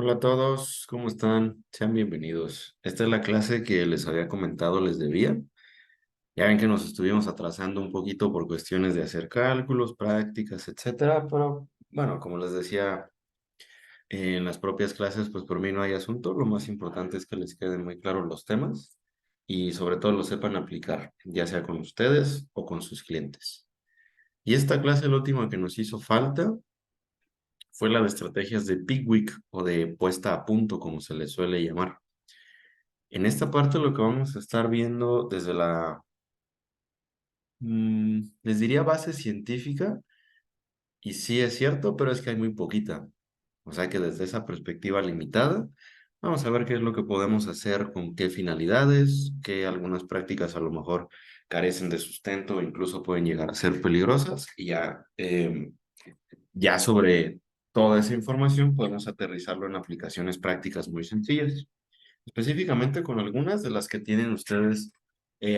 Hola a todos, ¿cómo están? Sean bienvenidos. Esta es la clase que les había comentado les debía. Ya ven que nos estuvimos atrasando un poquito por cuestiones de hacer cálculos, prácticas, etcétera, pero bueno, como les decía en las propias clases, pues por mí no hay asunto. Lo más importante es que les queden muy claros los temas y sobre todo lo sepan aplicar, ya sea con ustedes o con sus clientes. Y esta clase, la última que nos hizo falta, fue la de estrategias de Pickwick o de puesta a punto, como se le suele llamar. En esta parte lo que vamos a estar viendo desde les diría base científica, y sí es cierto, pero es que hay muy poquita. O sea que desde esa perspectiva limitada, vamos a ver qué es lo que podemos hacer, con qué finalidades, que algunas prácticas a lo mejor carecen de sustento o incluso pueden llegar a ser peligrosas. Y ya sobre toda esa información podemos aterrizarlo en aplicaciones prácticas muy sencillas. Específicamente con algunas de las que tienen ustedes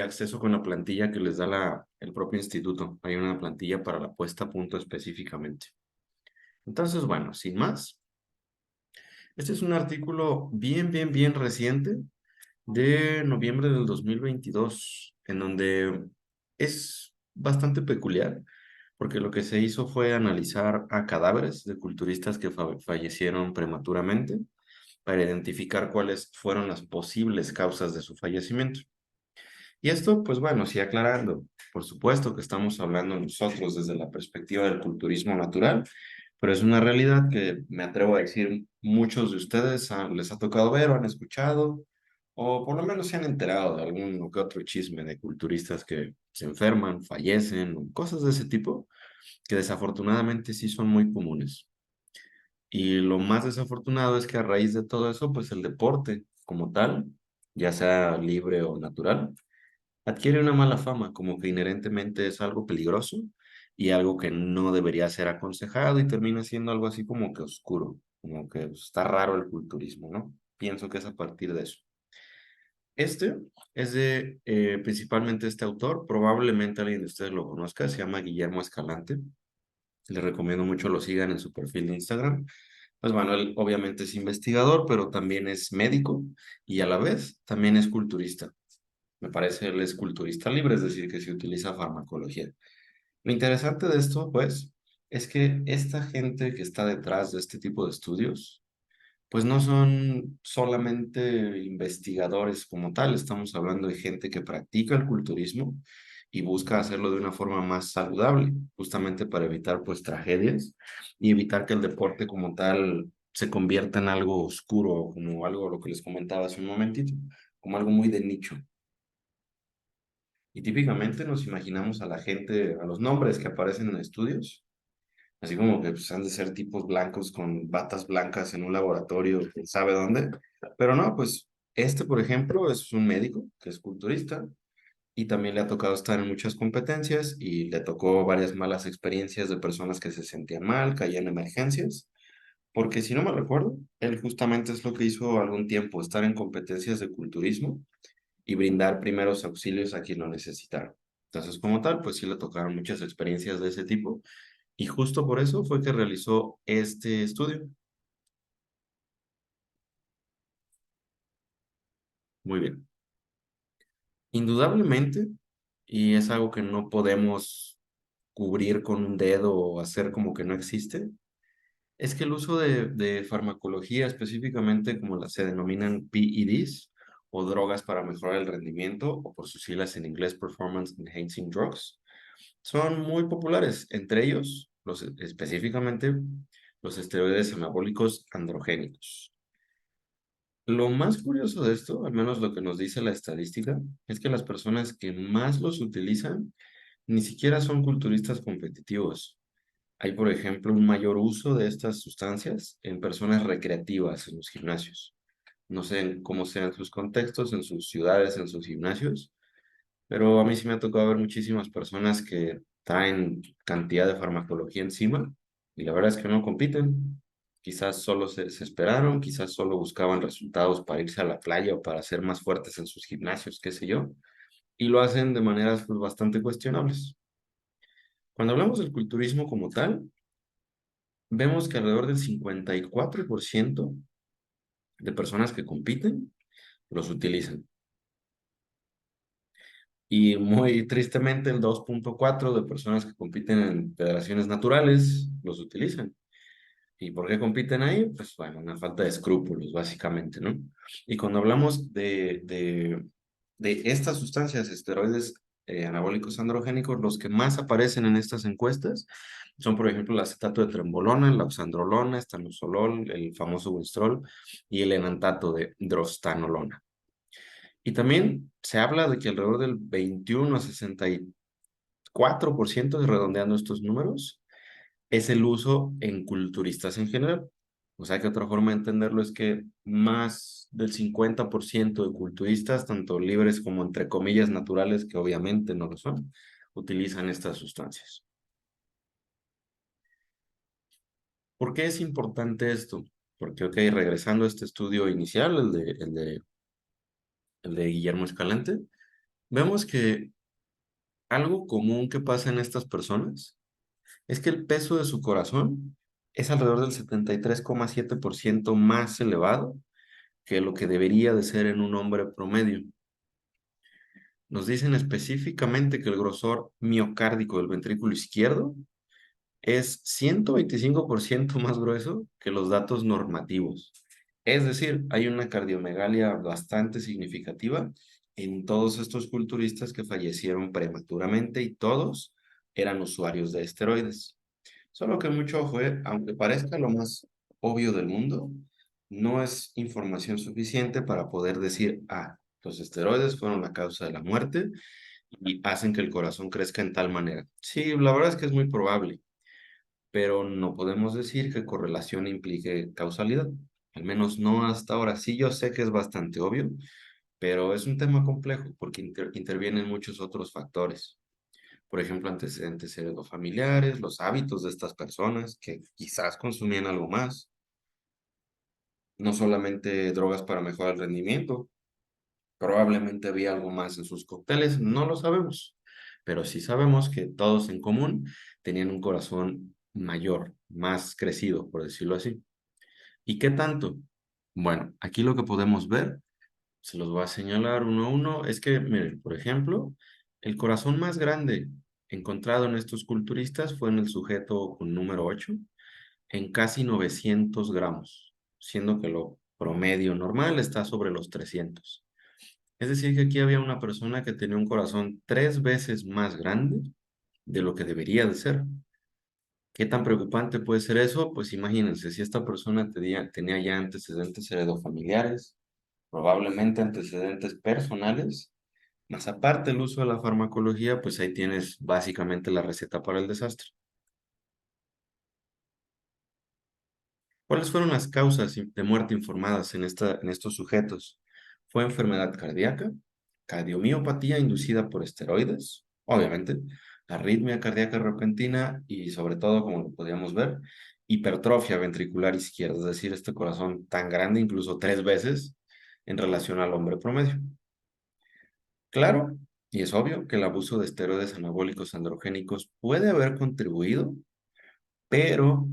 acceso con la plantilla que les da el propio instituto. Hay una plantilla para la puesta a punto específicamente. Entonces, bueno, sin más, este es un artículo bien reciente de noviembre del 2022, en donde es bastante peculiar, porque lo que se hizo fue analizar a cadáveres de culturistas que fallecieron prematuramente para identificar cuáles fueron las posibles causas de su fallecimiento. Y esto, pues bueno, sí aclarando, por supuesto que estamos hablando nosotros desde la perspectiva del culturismo natural, pero es una realidad que me atrevo a decir muchos de ustedes les ha tocado ver o han escuchado, o por lo menos se han enterado de algún o que otro chisme de culturistas que se enferman, fallecen, o cosas de ese tipo, que desafortunadamente sí son muy comunes. Y lo más desafortunado es que a raíz de todo eso, pues el deporte como tal, ya sea libre o natural, adquiere una mala fama, como que inherentemente es algo peligroso y algo que no debería ser aconsejado y termina siendo algo así como que oscuro, como que está raro el culturismo, ¿no? Pienso que es a partir de eso. Este es de principalmente este autor, probablemente alguien de ustedes lo conozca, se llama Guillermo Escalante. Les recomiendo mucho lo sigan en su perfil de Instagram. Pues bueno, él obviamente es investigador, pero también es médico y a la vez también es culturista. Me parece él es culturista libre, es decir, que se utiliza farmacología. Lo interesante de esto, pues, es que esta gente que está detrás de este tipo de estudios, pues no son solamente investigadores como tal, estamos hablando de gente que practica el culturismo y busca hacerlo de una forma más saludable, justamente para evitar pues tragedias y evitar que el deporte como tal se convierta en algo oscuro, como algo lo que les comentaba hace un momentito, como algo muy de nicho. Y típicamente nos imaginamos a la gente, a los nombres que aparecen en estudios, así como que pues, han de ser tipos blancos con batas blancas en un laboratorio, quién sabe dónde. Pero no, pues este, por ejemplo, es un médico que es culturista y también le ha tocado estar en muchas competencias y le tocó varias malas experiencias de personas que se sentían mal, caían en emergencias. Porque si no me recuerdo, él justamente es lo que hizo algún tiempo, estar en competencias de culturismo y brindar primeros auxilios a quien lo necesitara. Entonces, como tal, pues sí le tocaron muchas experiencias de ese tipo y justo por eso fue que realizó este estudio. Muy bien. Indudablemente, y es algo que no podemos cubrir con un dedo o hacer como que no existe, es que el uso de farmacología, específicamente como las se denominan PEDs o drogas para mejorar el rendimiento, o por sus siglas en inglés Performance Enhancing Drugs, son muy populares, entre ellos, específicamente, los esteroides anabólicos androgénicos. Lo más curioso de esto, al menos lo que nos dice la estadística, es que las personas que más los utilizan ni siquiera son culturistas competitivos. Hay, por ejemplo, un mayor uso de estas sustancias en personas recreativas en los gimnasios. No sé cómo sean sus contextos, en sus ciudades, en sus gimnasios, pero a mí sí me ha tocado ver muchísimas personas que traen cantidad de farmacología encima y la verdad es que no compiten. Quizás solo se esperaron, quizás solo buscaban resultados para irse a la playa o para ser más fuertes en sus gimnasios, qué sé yo, y lo hacen de maneras pues, bastante cuestionables. Cuando hablamos del culturismo como tal, vemos que alrededor del 54% de personas que compiten, los utilizan. Y muy tristemente el 2.4 de personas que compiten en federaciones naturales los utilizan. ¿Y por qué compiten ahí? Pues bueno, una falta de escrúpulos, básicamente, ¿no? Y cuando hablamos de estas sustancias, esteroides anabólicos androgénicos, los que más aparecen en estas encuestas son, por ejemplo, el acetato de trembolona, la oxandrolona, estanusolol, el famoso Winstrol y el enantato de drostanolona. Y también se habla de que alrededor del 21 a 64%, redondeando estos números, es el uso en culturistas en general. O sea que otra forma de entenderlo es que más del 50% de culturistas, tanto libres como entre comillas naturales, que obviamente no lo son, utilizan estas sustancias. ¿Por qué es importante esto? Porque, ok, regresando a este estudio inicial, el de Guillermo Escalante, vemos que algo común que pasa en estas personas es que el peso de su corazón es alrededor del 73,7% más elevado que lo que debería de ser en un hombre promedio. Nos dicen específicamente que el grosor miocárdico del ventrículo izquierdo es 125% más grueso que los datos normativos. Es decir, hay una cardiomegalia bastante significativa en todos estos culturistas que fallecieron prematuramente y todos eran usuarios de esteroides. Solo que mucho ojo, aunque parezca lo más obvio del mundo, no es información suficiente para poder decir, ah, los esteroides fueron la causa de la muerte y hacen que el corazón crezca en tal manera. Sí, la verdad es que es muy probable, pero no podemos decir que correlación implique causalidad. Al menos no hasta ahora. Sí, yo sé que es bastante obvio, pero es un tema complejo porque intervienen muchos otros factores. Por ejemplo, antecedentes heredofamiliares, los hábitos de estas personas que quizás consumían algo más, no solamente drogas para mejorar el rendimiento, probablemente había algo más en sus cócteles, no lo sabemos, pero sí sabemos que todos en común tenían un corazón mayor, más crecido, por decirlo así. ¿Y qué tanto? Bueno, aquí lo que podemos ver, se los voy a señalar uno a uno, es que, miren, por ejemplo, el corazón más grande encontrado en estos culturistas fue en el sujeto con número 8 en casi 900 gramos, siendo que lo promedio normal está sobre los 300. Es decir, que aquí había una persona que tenía un corazón 3 veces más grande de lo que debería de ser. ¿Qué tan preocupante puede ser eso? Pues imagínense, si esta persona tenía ya antecedentes heredofamiliares, probablemente antecedentes personales, más aparte el uso de la farmacología, pues ahí tienes básicamente la receta para el desastre. ¿Cuáles fueron las causas de muerte informadas en estos sujetos? Fue enfermedad cardíaca, cardiomiopatía inducida por esteroides, obviamente, arritmia cardíaca repentina y sobre todo, como lo podíamos ver, hipertrofia ventricular izquierda, es decir, este corazón tan grande, incluso 3 veces en relación al hombre promedio. Claro, y es obvio que el abuso de esteroides anabólicos androgénicos puede haber contribuido, pero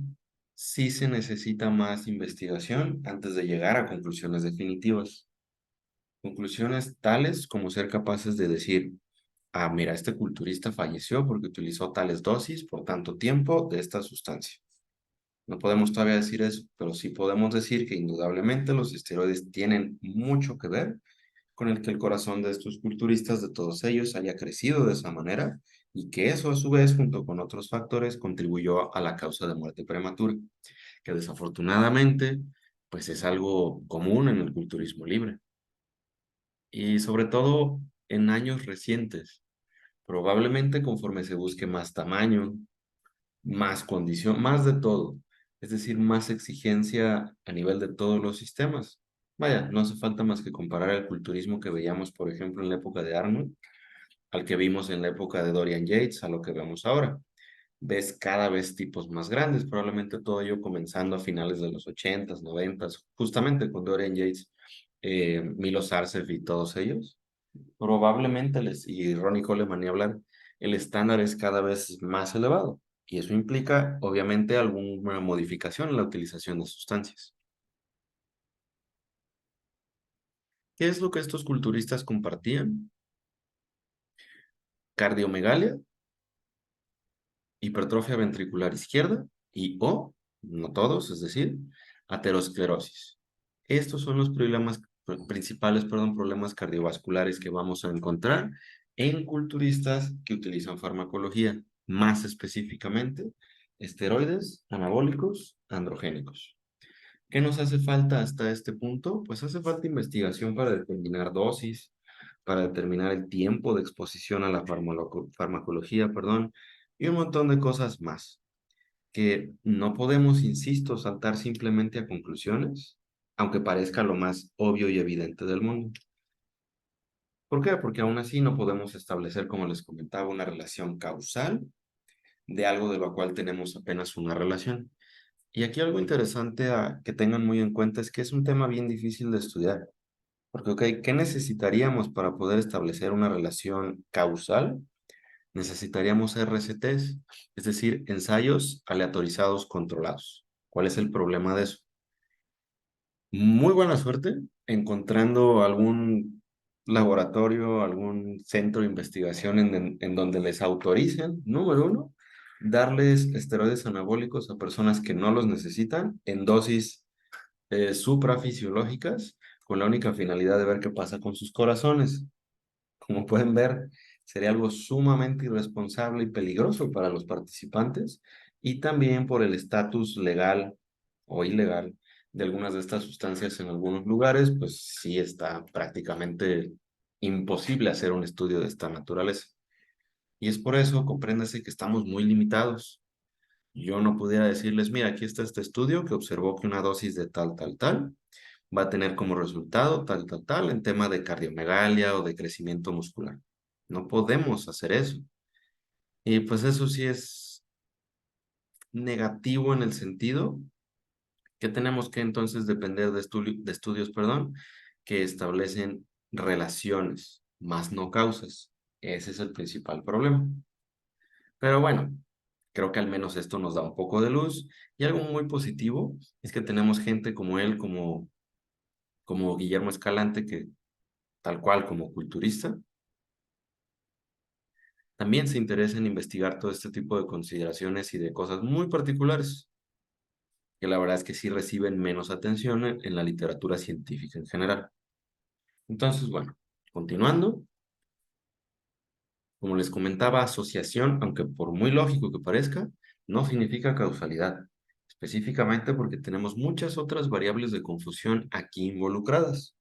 sí se necesita más investigación antes de llegar a conclusiones definitivas. Conclusiones tales como ser capaces de decir, ah, mira, este culturista falleció porque utilizó tales dosis por tanto tiempo de esta sustancia. No podemos todavía decir eso, pero sí podemos decir que indudablemente los esteroides tienen mucho que ver con el que el corazón de estos culturistas, de todos ellos, haya crecido de esa manera y que eso a su vez, junto con otros factores, contribuyó a la causa de muerte prematura, que desafortunadamente, pues es algo común en el culturismo libre. Y sobre todo en años recientes, probablemente conforme se busque más tamaño, más condición, más de todo, es decir, más exigencia a nivel de todos los sistemas. Vaya, no hace falta más que comparar el culturismo que veíamos, por ejemplo, en la época de Arnold, al que vimos en la época de Dorian Yates, a lo que vemos ahora. Ves cada vez tipos más grandes, probablemente todo ello comenzando a finales de los 80s, 90s, justamente con Dorian Yates, Milo Sarcev y todos ellos. Probablemente, y Ronnie Coleman ni hablar, el estándar es cada vez más elevado y eso implica, obviamente, alguna modificación en la utilización de sustancias. ¿Qué es lo que estos culturistas compartían? Cardiomegalia, hipertrofia ventricular izquierda y o, no todos, es decir, aterosclerosis. Estos son los principales, problemas cardiovasculares que vamos a encontrar en culturistas que utilizan farmacología, más específicamente esteroides, anabólicos, androgénicos. ¿Qué nos hace falta hasta este punto? Pues hace falta investigación para determinar dosis, para determinar el tiempo de exposición a la farmacología, perdón, y un montón de cosas más, que no podemos, insisto, saltar simplemente a conclusiones, aunque parezca lo más obvio y evidente del mundo. ¿Por qué? Porque aún así no podemos establecer, como les comentaba, una relación causal de algo de lo cual tenemos apenas una relación. Y aquí algo interesante que tengan muy en cuenta es que es un tema bien difícil de estudiar. Porque, ok, ¿qué necesitaríamos para poder establecer una relación causal? Necesitaríamos RCTs, es decir, ensayos aleatorizados controlados. ¿Cuál es el problema de eso? Muy buena suerte encontrando algún laboratorio, algún centro de investigación en donde les autoricen, número uno, darles esteroides anabólicos a personas que no los necesitan en dosis suprafisiológicas con la única finalidad de ver qué pasa con sus corazones. Como pueden ver, sería algo sumamente irresponsable y peligroso para los participantes y también por el estatus legal o ilegal de algunas de estas sustancias en algunos lugares, pues sí está prácticamente imposible hacer un estudio de esta naturaleza. Y es por eso, compréndase que estamos muy limitados. Yo no pudiera decirles, mira, aquí está este estudio que observó que una dosis de tal va a tener como resultado tal en tema de cardiomegalia o de crecimiento muscular. No podemos hacer eso. Y pues eso sí es negativo en el sentido que tenemos que entonces depender de estudios, perdón, que establecen relaciones, más no causas. Ese es el principal problema. Pero bueno, creo que al menos esto nos da un poco de luz. Y algo muy positivo es que tenemos gente como él, como Guillermo Escalante, que tal cual como culturista, también se interesa en investigar todo este tipo de consideraciones y de cosas muy particulares, que la verdad es que sí reciben menos atención en la literatura científica en general. Entonces, bueno, continuando, como les comentaba, asociación, aunque por muy lógico que parezca, no significa causalidad, específicamente porque tenemos muchas otras variables de confusión aquí involucradas.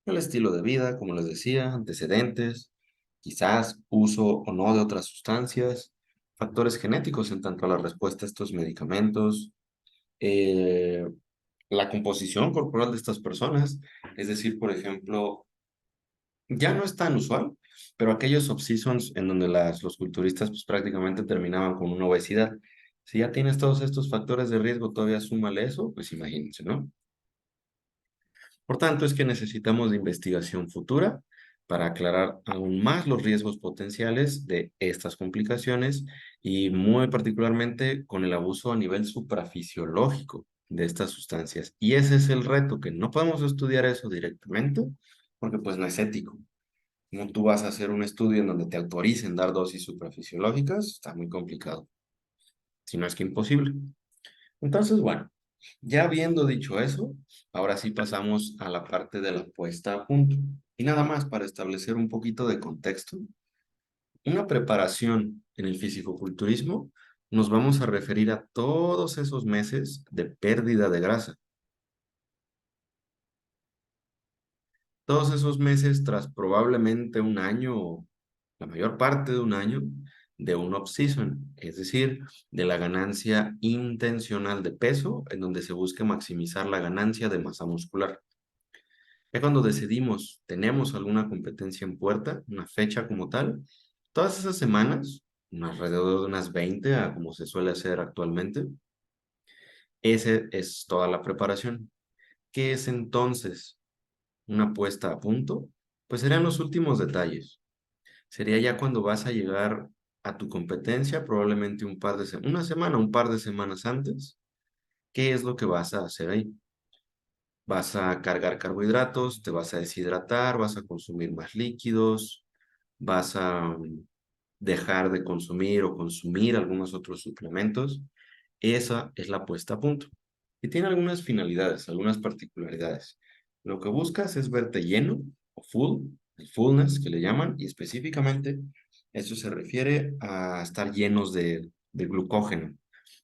El estilo de vida, como les decía, antecedentes, quizás uso o no de otras sustancias, factores genéticos en tanto a la respuesta a estos medicamentos, eh, la composición corporal de estas personas, es decir, por ejemplo, ya no es tan usual, pero aquellos off-seasons en donde los culturistas pues prácticamente terminaban con una obesidad. Si ya tienes todos estos factores de riesgo, todavía súmale eso, pues imagínense, ¿no? Por tanto, es que necesitamos de investigación futura para aclarar aún más los riesgos potenciales de estas complicaciones y muy particularmente con el abuso a nivel suprafisiológico de estas sustancias. Y ese es el reto, que no podemos estudiar eso directamente porque pues no es ético. No tú vas a hacer un estudio en donde te autoricen dar dosis suprafisiológicas, está muy complicado, si no es que imposible. Entonces, bueno, ya habiendo dicho eso, ahora sí pasamos a la parte de la puesta a punto. Y nada más para establecer un poquito de contexto, una preparación en el fisicoculturismo nos vamos a referir a todos esos meses de pérdida de grasa. Todos esos meses tras probablemente un año, o la mayor parte de un año, de un off-season, es decir, de la ganancia intencional de peso, en donde se busca maximizar la ganancia de masa muscular. Ya cuando decidimos, tenemos alguna competencia en puerta, una fecha como tal, todas esas semanas, alrededor de unas 20, a como se suele hacer actualmente, ese es toda la preparación. ¿Qué es entonces una puesta a punto? Pues serían los últimos detalles. Sería ya cuando vas a llegar a tu competencia, probablemente una semana, un par de semanas antes. ¿Qué es lo que vas a hacer ahí? Vas a cargar carbohidratos, te vas a deshidratar, vas a consumir más líquidos, vas a dejar de consumir o consumir algunos otros suplementos. Esa es la puesta a punto. Y tiene algunas finalidades, algunas particularidades. Lo que buscas es verte lleno o full, el fullness que le llaman, y específicamente eso se refiere a estar llenos de glucógeno,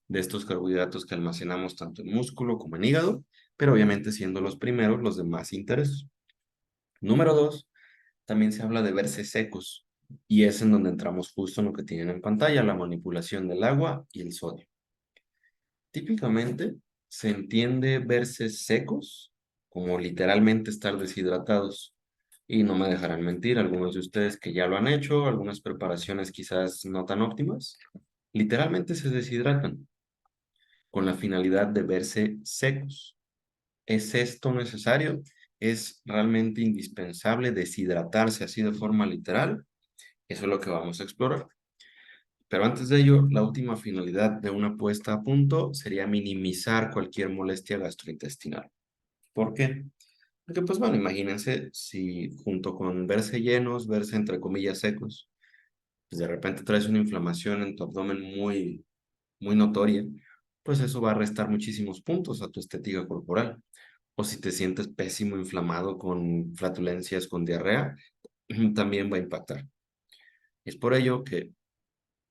de estos carbohidratos que almacenamos tanto en músculo como en hígado, pero obviamente siendo los primeros los de más interés. Número dos, también se habla de verse secos, y es en donde entramos justo en lo que tienen en pantalla, la manipulación del agua y el sodio. Típicamente se entiende verse secos como literalmente estar deshidratados. Y no me dejarán mentir, algunos de ustedes que ya lo han hecho, algunas preparaciones quizás no tan óptimas, literalmente se deshidratan con la finalidad de verse secos. ¿Es esto necesario? ¿Es realmente indispensable deshidratarse así de forma literal? Eso es lo que vamos a explorar. Pero antes de ello, la última finalidad de una puesta a punto sería minimizar cualquier molestia gastrointestinal. ¿Por qué? Porque, pues bueno, imagínense si junto con verse llenos, verse entre comillas secos, pues de repente traes una inflamación en tu abdomen muy notoria, pues eso va a restar muchísimos puntos a tu estética corporal. O si te sientes pésimo, inflamado, con flatulencias, con diarrea, también va a impactar. Es por ello que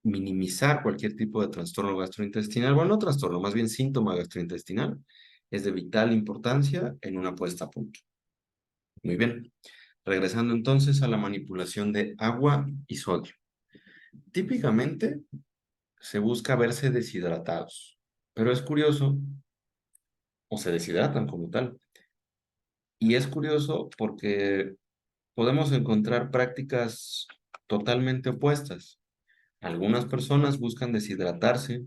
minimizar cualquier tipo de trastorno gastrointestinal, bueno, no trastorno, más bien síntoma gastrointestinal, es de vital importancia en una puesta a punto. Muy bien. Regresando entonces a la manipulación de agua y sodio. Típicamente se busca verse deshidratados, pero es curioso, o se deshidratan como tal. Y es curioso porque podemos encontrar prácticas totalmente opuestas. Algunas personas buscan deshidratarse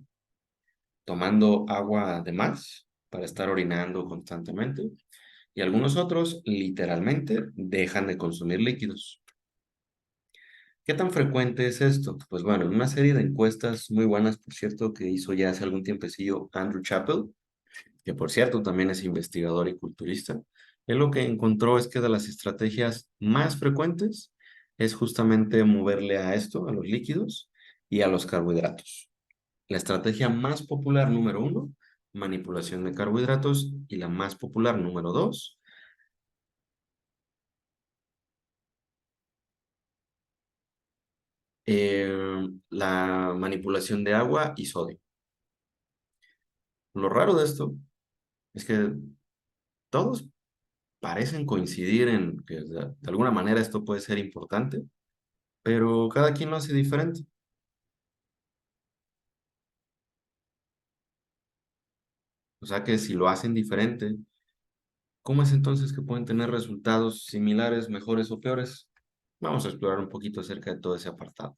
tomando agua de más para estar orinando constantemente y algunos otros literalmente dejan de consumir líquidos. ¿Qué tan frecuente es esto? Pues bueno, en una serie de encuestas muy buenas, por cierto, que hizo ya hace algún tiempecillo Andrew Chappell, que por cierto también es investigador y culturista, él lo que encontró es que de las estrategias más frecuentes es justamente moverle a esto, a los líquidos y a los carbohidratos. La estrategia más popular número uno, manipulación de carbohidratos, y la más popular número dos, la manipulación de agua y sodio. Lo raro de esto es que todos parecen coincidir en que de alguna manera esto puede ser importante, pero cada quien lo hace diferente. O sea que si lo hacen diferente, ¿cómo es entonces que pueden tener resultados similares, mejores o peores? Vamos a explorar un poquito acerca de todo ese apartado.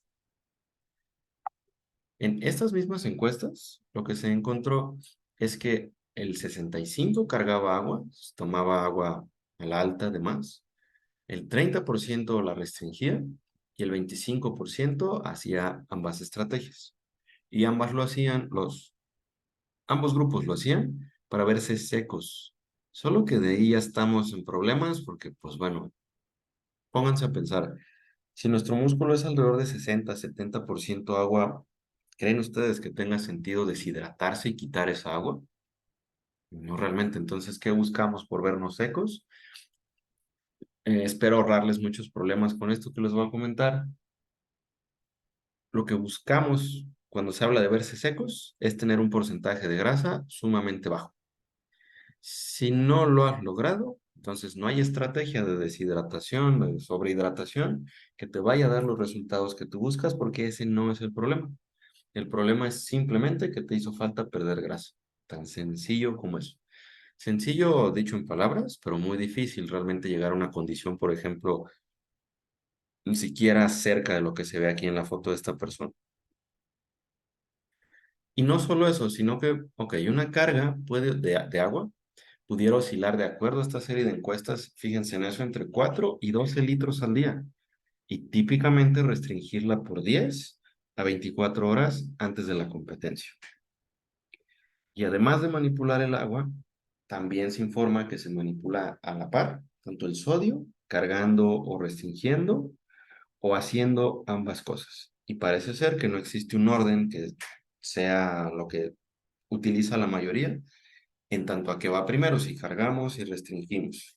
En estas mismas encuestas, lo que se encontró es que el 65 cargaba agua, tomaba agua a la alta de más, el 30% la restringía y el 25% hacía ambas estrategias. Y ambos grupos lo hacían para verse secos. Solo que de ahí ya estamos en problemas porque, pues bueno, pónganse a pensar, si nuestro músculo es alrededor de 60-70% agua, ¿creen ustedes que tenga sentido deshidratarse y quitar esa agua? No realmente. Entonces, ¿qué buscamos por vernos secos? Espero ahorrarles muchos problemas con esto que les voy a comentar. Lo que buscamos cuando se habla de verse secos es tener un porcentaje de grasa sumamente bajo. Si no lo has logrado, entonces no hay estrategia de deshidratación, de sobrehidratación que te vaya a dar los resultados que tú buscas porque ese no es el problema. El problema es simplemente que te hizo falta perder grasa. Tan sencillo como eso. Sencillo dicho en palabras, pero muy difícil realmente llegar a una condición, por ejemplo, ni siquiera cerca de lo que se ve aquí en la foto de esta persona. Y no solo eso, sino que, ok, una carga de agua pudiera oscilar de acuerdo a esta serie de encuestas, fíjense en eso, entre 4 y 12 litros al día. Y típicamente restringirla por 10 a 24 horas antes de la competencia. Y además de manipular el agua, también se informa que se manipula a la par, tanto el sodio, cargando o restringiendo, o haciendo ambas cosas. Y parece ser que no existe un orden que sea lo que utiliza la mayoría, en tanto a que va primero si cargamos y restringimos.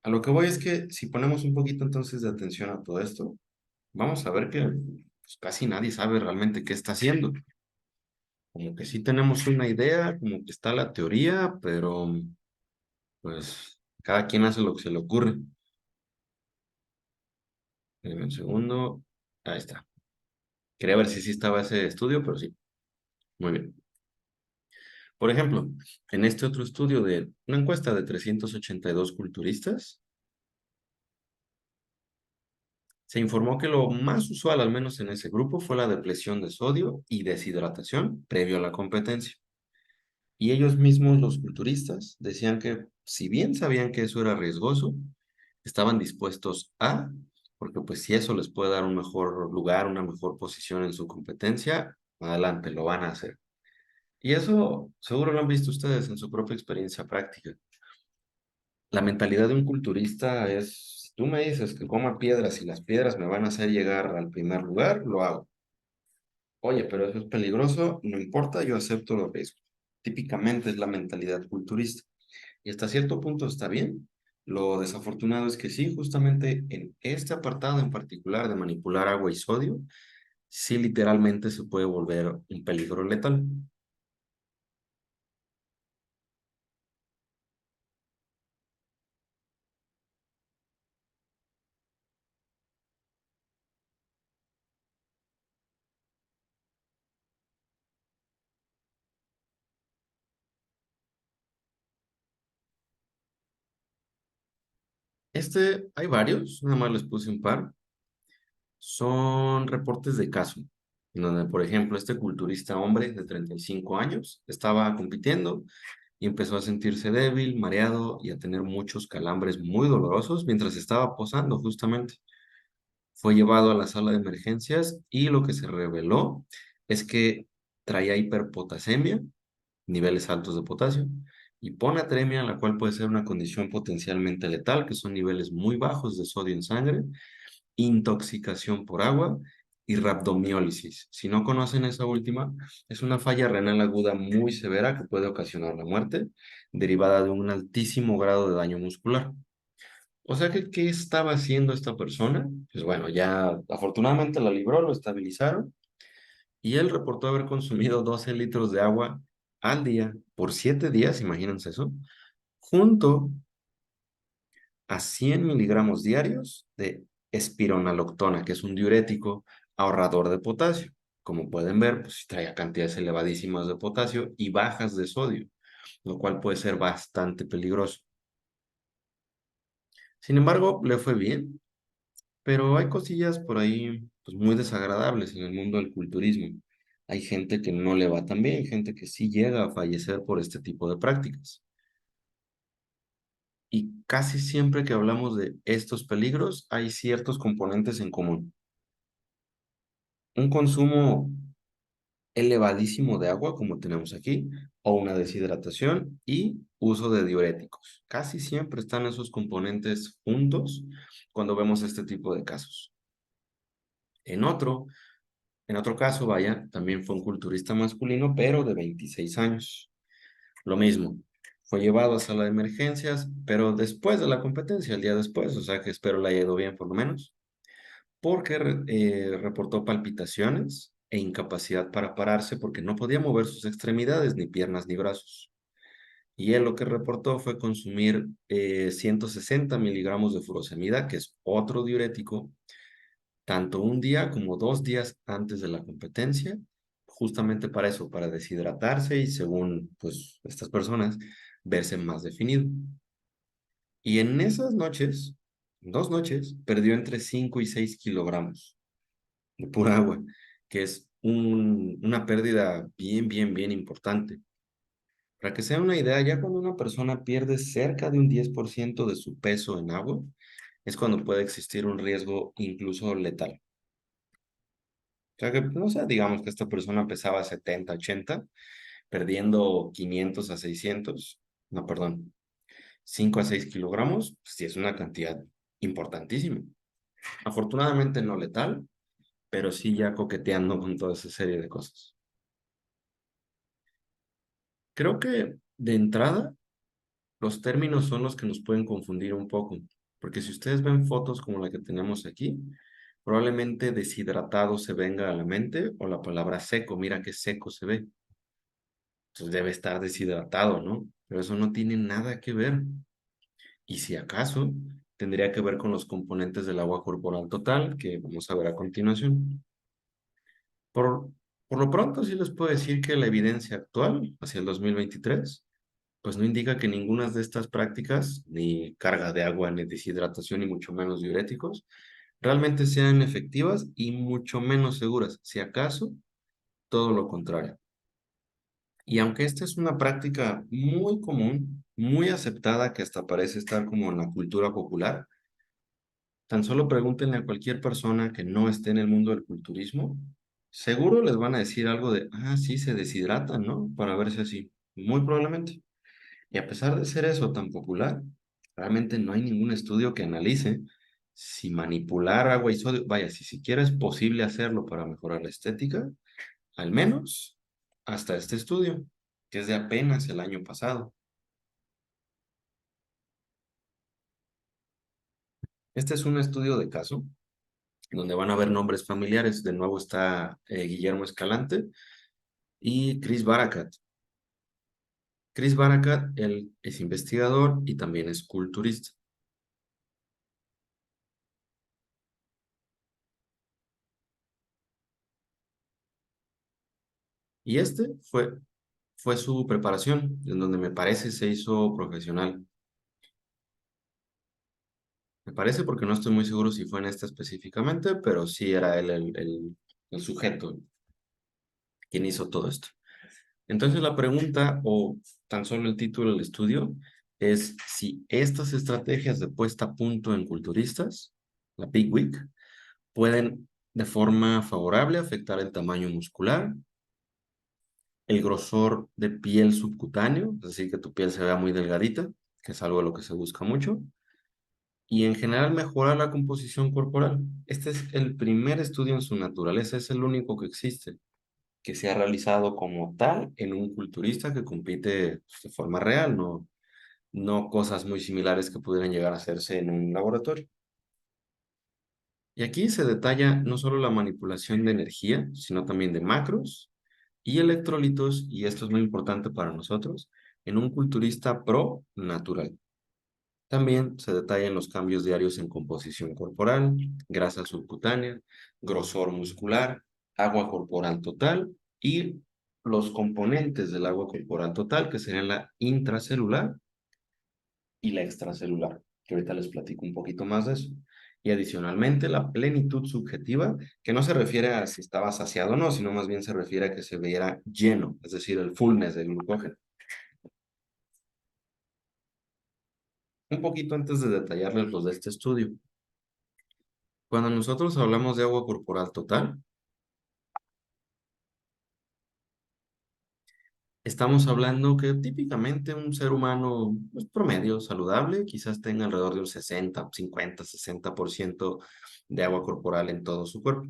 A lo que voy es que si ponemos un poquito entonces de atención a todo esto, vamos a ver que pues, casi nadie sabe realmente qué está haciendo. Como que sí tenemos una idea, como que está la teoría, pero pues cada quien hace lo que se le ocurre. Espérenme un segundo. Ahí está. Quería ver si sí estaba ese estudio, pero sí. Muy bien. Por ejemplo, en este otro estudio de una encuesta de 382 culturistas, se informó que lo más usual, al menos en ese grupo, fue la depresión de sodio y deshidratación previo a la competencia. Y ellos mismos, los culturistas, decían que si bien sabían que eso era riesgoso, estaban dispuestos a, porque pues si eso les puede dar un mejor lugar, una mejor posición en su competencia, adelante, lo van a hacer. Y eso seguro lo han visto ustedes en su propia experiencia práctica. La mentalidad de un culturista es, si tú me dices que coma piedras y las piedras me van a hacer llegar al primer lugar, lo hago. Oye, pero eso es peligroso, no importa, yo acepto los riesgos. Típicamente es la mentalidad culturista. Y hasta cierto punto está bien. Lo desafortunado es que sí, justamente en este apartado en particular de manipular agua y sodio, sí literalmente se puede volver un peligro letal. Hay varios, nada más les puse un par. Son reportes de caso, en donde, por ejemplo, este culturista hombre de 35 años estaba compitiendo y empezó a sentirse débil, mareado y a tener muchos calambres muy dolorosos mientras estaba posando justamente. Fue llevado a la sala de emergencias y lo que se reveló es que traía hiperpotasemia, niveles altos de potasio, hiponatremia, la cual puede ser una condición potencialmente letal, que son niveles muy bajos de sodio en sangre, intoxicación por agua y rabdomiólisis. Si no conocen esa última, es una falla renal aguda muy severa que puede ocasionar la muerte, derivada de un altísimo grado de daño muscular. O sea que, ¿qué estaba haciendo esta persona? Pues bueno, ya afortunadamente la libró, lo estabilizaron y él reportó haber consumido 12 litros de agua al día por 7 días, imagínense eso, junto a 100 miligramos diarios de espironolactona, que es un diurético ahorrador de potasio. Como pueden ver, pues trae cantidades elevadísimas de potasio y bajas de sodio, lo cual puede ser bastante peligroso. Sin embargo, le fue bien, pero hay cosillas por ahí pues, muy desagradables en el mundo del culturismo. Hay gente que no le va tan bien, gente que sí llega a fallecer por este tipo de prácticas. Y casi siempre que hablamos de estos peligros, hay ciertos componentes en común. Un consumo elevadísimo de agua, como tenemos aquí, o una deshidratación y uso de diuréticos. Casi siempre están esos componentes juntos cuando vemos este tipo de casos. En otro, en otro caso, vaya, también fue un culturista masculino, pero de 26 años. Lo mismo, fue llevado a sala de emergencias, pero después de la competencia, el día después, o sea que espero le haya ido bien por lo menos, porque reportó palpitaciones e incapacidad para pararse porque no podía mover sus extremidades, ni piernas, ni brazos. Y él lo que reportó fue consumir 160 miligramos de furosemida, que es otro diurético, tanto un día como 2 días antes de la competencia, justamente para eso, para deshidratarse y según pues estas personas, verse más definido. Y en esas noches, 2 noches, perdió entre 5 y 6 kilogramos de pura agua, que es una pérdida bien, bien, bien importante. Para que sea una idea, ya cuando una persona pierde cerca de un 10% de su peso en agua, es cuando puede existir un riesgo incluso letal. O sea que, no sé, digamos que esta persona pesaba 70, 80, perdiendo 500 a 600. no, perdón, 5 a 6 kilogramos, pues sí es una cantidad importantísima. Afortunadamente no letal, pero sí ya coqueteando con toda esa serie de cosas. Creo que de entrada los términos son los que nos pueden confundir un poco, porque si ustedes ven fotos como la que tenemos aquí, probablemente deshidratado se venga a la mente o la palabra seco, mira qué seco se ve. Entonces debe estar deshidratado, ¿no? Pero eso no tiene nada que ver. Y si acaso, tendría que ver con los componentes del agua corporal total, que vamos a ver a continuación. Por, por lo pronto, sí les puedo decir que la evidencia actual, hacia el 2023, pues no indica que ninguna de estas prácticas, ni carga de agua, ni deshidratación, ni mucho menos diuréticos, realmente sean efectivas y mucho menos seguras. Si acaso, todo lo contrario. Y aunque esta es una práctica muy común, muy aceptada, que hasta parece estar como en la cultura popular, tan solo pregúntenle a cualquier persona que no esté en el mundo del culturismo, seguro les van a decir algo de, ah, sí, se deshidratan, ¿no? Para verse así. Muy probablemente. Y a pesar de ser eso tan popular, realmente no hay ningún estudio que analice si manipular agua y sodio, vaya, si siquiera es posible hacerlo para mejorar la estética, al menos hasta este estudio, que es de apenas el año pasado. Este es un estudio de caso donde van a ver nombres familiares. De nuevo está Guillermo Escalante y Chris Barakat. Chris Barakat, él es investigador y también es culturista. Y fue su preparación, en donde me parece se hizo profesional. Me parece porque no estoy muy seguro si fue en esta específicamente, pero sí era él el sujeto quien hizo todo esto. Entonces la pregunta, o tan solo el título del estudio, es si estas estrategias de puesta a punto en culturistas, la Big Week, pueden de forma favorable afectar el tamaño muscular, el grosor de piel subcutáneo, es decir, que tu piel se vea muy delgadita, que es algo de lo que se busca mucho, y en general mejorar la composición corporal. Este es el primer estudio en su naturaleza, es el único que existe, que se ha realizado como tal en un culturista que compite pues, de forma real, no cosas muy similares que pudieran llegar a hacerse en un laboratorio. Y aquí se detalla no solo la manipulación de energía, sino también de macros y electrolitos, y esto es muy importante para nosotros, en un culturista pro natural. También se detallan los cambios diarios en composición corporal, grasa subcutánea, grosor muscular, agua corporal total y los componentes del agua corporal total, que serían la intracelular y la extracelular, que ahorita les platico un poquito más de eso. Y adicionalmente, la plenitud subjetiva, que no se refiere a si estaba saciado o no, sino más bien se refiere a que se viera lleno, es decir, el fullness del glucógeno. Un poquito antes de detallarles los de este estudio. Cuando nosotros hablamos de agua corporal total, estamos hablando que típicamente un ser humano pues, promedio, saludable, quizás tenga alrededor de un 60, 50, 60% de agua corporal en todo su cuerpo.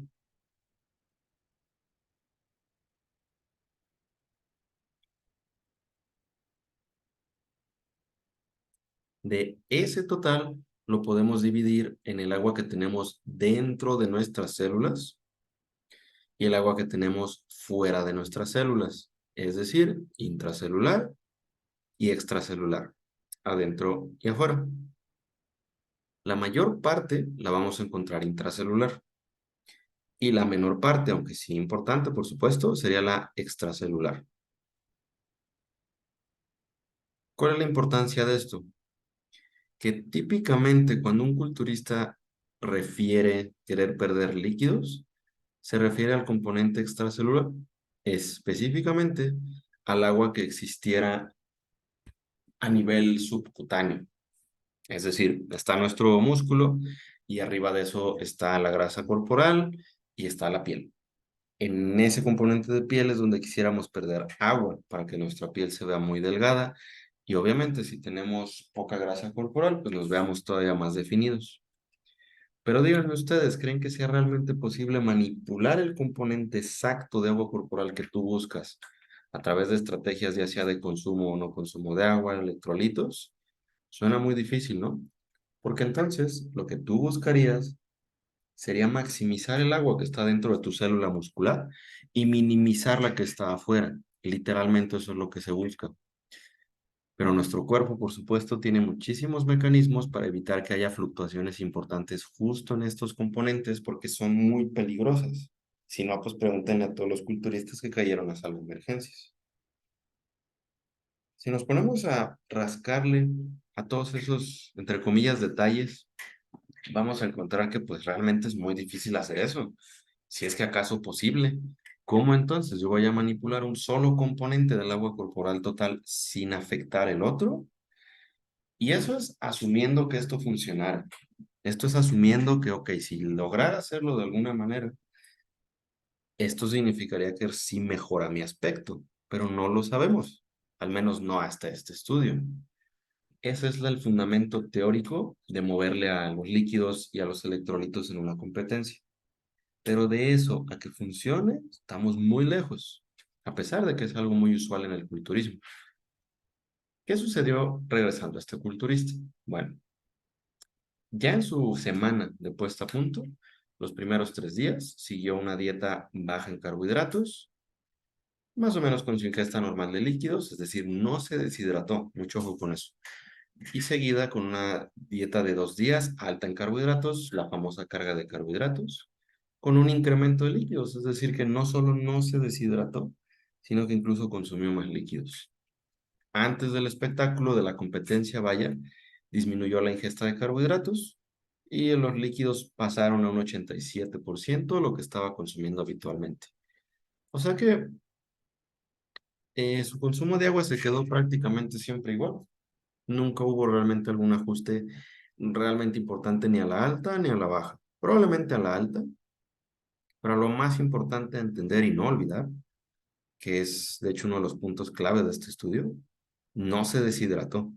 De ese total lo podemos dividir en el agua que tenemos dentro de nuestras células y el agua que tenemos fuera de nuestras células, es decir, intracelular y extracelular, adentro y afuera. La mayor parte la vamos a encontrar intracelular y la menor parte, aunque sí importante, por supuesto, sería la extracelular. ¿Cuál es la importancia de esto? Que típicamente cuando un culturista refiere querer perder líquidos, se refiere al componente extracelular, específicamente al agua que existiera a nivel subcutáneo. Es decir, está nuestro músculo y arriba de eso está la grasa corporal y está la piel. En ese componente de piel es donde quisiéramos perder agua para que nuestra piel se vea muy delgada Y obviamente si tenemos poca grasa corporal, pues nos veamos todavía más definidos. Pero díganme ustedes, ¿creen que sea realmente posible manipular el componente exacto de agua corporal que tú buscas a través de estrategias ya sea de consumo o no consumo de agua, electrolitos? Suena muy difícil, ¿no? Porque entonces lo que tú buscarías sería maximizar el agua que está dentro de tu célula muscular y minimizar la que está afuera. Literalmente eso es lo que se busca. Pero nuestro cuerpo, por supuesto, tiene muchísimos mecanismos para evitar que haya fluctuaciones importantes justo en estos componentes porque son muy peligrosas. Si no, pues pregúntenle a todos los culturistas que cayeron a salvo emergencias. Si nos ponemos a rascarle a todos esos, entre comillas, detalles, vamos a encontrar que pues realmente es muy difícil hacer eso, si es que acaso posible. ¿Cómo entonces yo voy a manipular un solo componente del agua corporal total sin afectar el otro? Y eso es asumiendo que esto funcionara. Esto es asumiendo que, ok, si lograra hacerlo de alguna manera, esto significaría que sí mejora mi aspecto, pero no lo sabemos, al menos no hasta este estudio. Ese es el fundamento teórico de moverle a los líquidos y a los electrolitos en una competencia. Pero de eso a que funcione, estamos muy lejos, a pesar de que es algo muy usual en el culturismo. ¿Qué sucedió regresando a este culturista? Bueno, ya en su semana de puesta a punto, los primeros 3 días, siguió una dieta baja en carbohidratos, más o menos con su ingesta normal de líquidos, es decir, no se deshidrató, mucho ojo con eso. Y seguida con una dieta de 2 días alta en carbohidratos, la famosa carga de carbohidratos, con un incremento de líquidos, es decir, que no solo no se deshidrató, sino que incluso consumió más líquidos. Antes del espectáculo, de la competencia, vaya, disminuyó la ingesta de carbohidratos y los líquidos pasaron a un 87% de lo que estaba consumiendo habitualmente. O sea que su consumo de agua se quedó prácticamente siempre igual. Nunca hubo realmente algún ajuste realmente importante ni a la alta ni a la baja. Probablemente a la alta, pero lo más importante a entender y no olvidar, que es de hecho uno de los puntos clave de este estudio, no se deshidrató.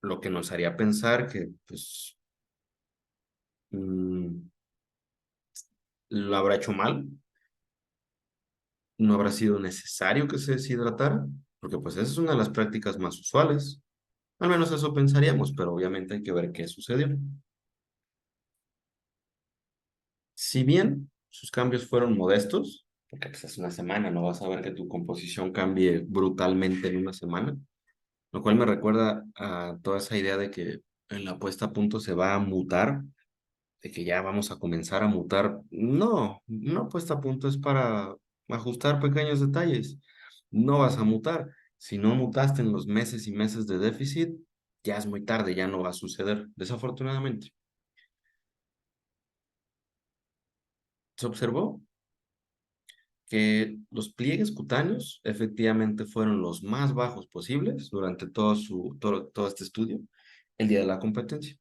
Lo que nos haría pensar que pues mm, lo habrá hecho mal, no habrá sido necesario que se deshidratara, porque pues esa es una de las prácticas más usuales. Al menos eso pensaríamos, pero obviamente hay que ver qué sucedió. Si bien sus cambios fueron modestos, porque pues es una semana, no vas a ver que tu composición cambie brutalmente en una semana, lo cual me recuerda a toda esa idea de que en la puesta a punto se va a mutar, de que ya vamos a comenzar a mutar. No, una puesta a punto es para ajustar pequeños detalles. No vas a mutar. Si no mutaste en los meses y meses de déficit, ya es muy tarde, ya no va a suceder, desafortunadamente. Se observó que los pliegues cutáneos efectivamente fueron los más bajos posibles durante todo este estudio el día de la competencia.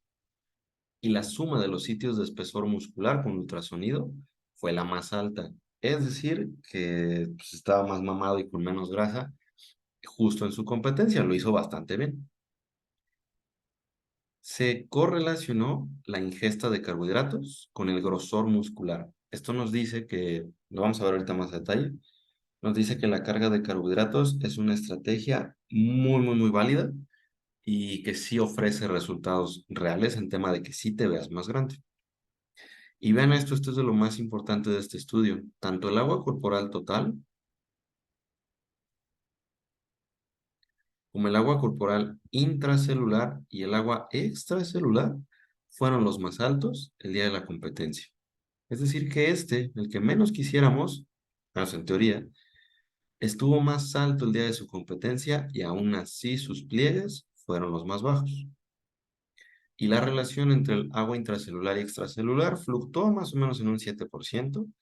Y la suma de los sitios de espesor muscular con ultrasonido fue la más alta. Es decir, que pues, estaba más mamado y con menos grasa justo en su competencia. Lo hizo bastante bien. Se correlacionó la ingesta de carbohidratos con el grosor muscular. Esto nos dice que, lo vamos a ver ahorita más a detalle, nos dice que la carga de carbohidratos es una estrategia muy válida y que sí ofrece resultados reales en tema de que sí te veas más grande. Y vean esto es de lo más importante de este estudio. Tanto el agua corporal total como el agua corporal intracelular y el agua extracelular fueron los más altos el día de la competencia. Es decir, que el que menos quisiéramos, menos en teoría, estuvo más alto el día de su competencia y aún así sus pliegues fueron los más bajos. Y la relación entre el agua intracelular y extracelular fluctuó más o menos en un 7%,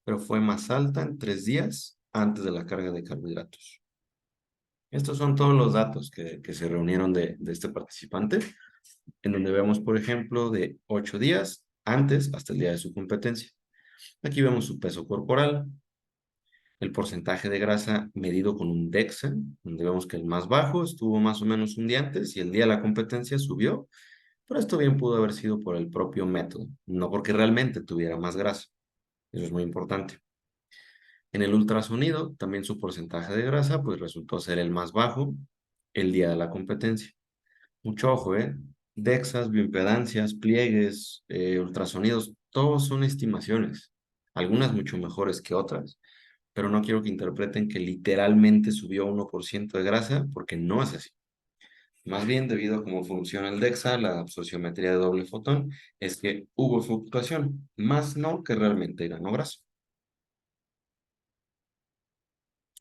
pero fue más alta en 3 días antes de la carga de carbohidratos. Estos son todos los datos que se reunieron de este participante, en donde vemos, por ejemplo, de 8 días antes hasta el día de su competencia. Aquí vemos su peso corporal, el porcentaje de grasa medido con un DEXA, donde vemos que el más bajo estuvo más o menos un día antes y el día de la competencia subió, pero esto bien pudo haber sido por el propio método, no porque realmente tuviera más grasa. Eso es muy importante. En el ultrasonido, también su porcentaje de grasa, pues resultó ser el más bajo el día de la competencia. Mucho ojo, ¿eh? DEXAs, bioimpedancias, pliegues, ultrasonidos, todos son estimaciones, algunas mucho mejores que otras, pero no quiero que interpreten que literalmente subió 1% de grasa, porque no es así. Más bien, debido a cómo funciona el DEXA, la absorciometría de doble fotón, es que hubo fluctuación, más no que realmente ganó grasa.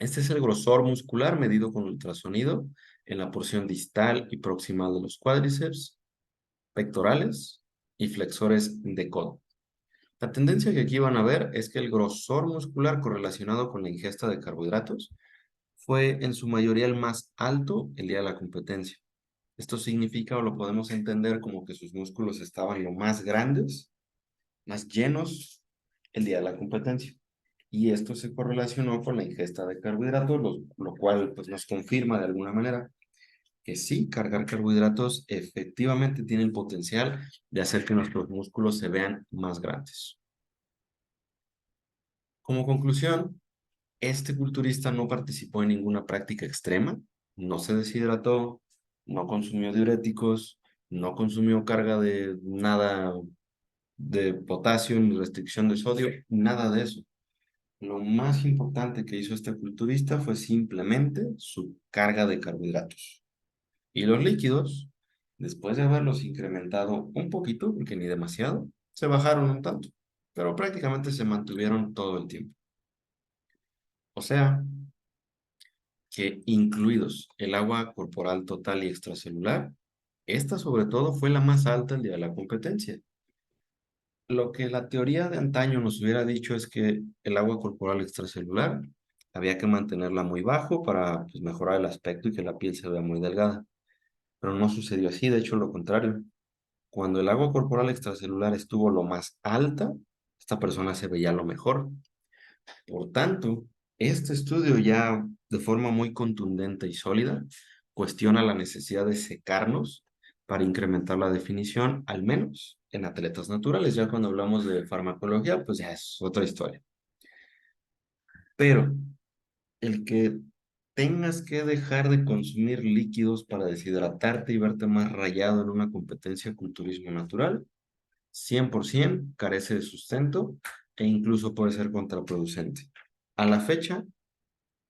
Este es el grosor muscular medido con ultrasonido en la porción distal y proximal de los cuádriceps, pectorales y flexores de codo. La tendencia que aquí van a ver es que el grosor muscular correlacionado con la ingesta de carbohidratos fue en su mayoría el más alto el día de la competencia. Esto significa o lo podemos entender como que sus músculos estaban lo más grandes, más llenos el día de la competencia. Y esto se correlacionó con la ingesta de carbohidratos, lo cual pues, nos confirma de alguna manera que sí, cargar carbohidratos efectivamente tiene el potencial de hacer que nuestros músculos se vean más grandes. Como conclusión, este culturista no participó en ninguna práctica extrema, no se deshidrató, no consumió diuréticos, no consumió carga de nada de potasio ni restricción de sodio, nada de eso. Lo más importante que hizo este culturista fue simplemente su carga de carbohidratos. Y los líquidos, después de haberlos incrementado un poquito, porque ni demasiado, se bajaron un tanto, pero prácticamente se mantuvieron todo el tiempo. O sea, que incluidos el agua corporal total y extracelular, esta sobre todo fue la más alta el día de la competencia. Lo que la teoría de antaño nos hubiera dicho es que el agua corporal extracelular había que mantenerla muy bajo para pues, mejorar el aspecto y que la piel se vea muy delgada. Pero no sucedió así, de hecho lo contrario. Cuando el agua corporal extracelular estuvo lo más alta, esta persona se veía lo mejor. Por tanto, este estudio ya de forma muy contundente y sólida cuestiona la necesidad de secarnos para incrementar la definición, al menos en atletas naturales. Ya cuando hablamos de farmacología, pues ya es otra historia. Pero el que tengas que dejar de consumir líquidos para deshidratarte y verte más rayado en una competencia de culturismo natural, 100% carece de sustento e incluso puede ser contraproducente. A la fecha,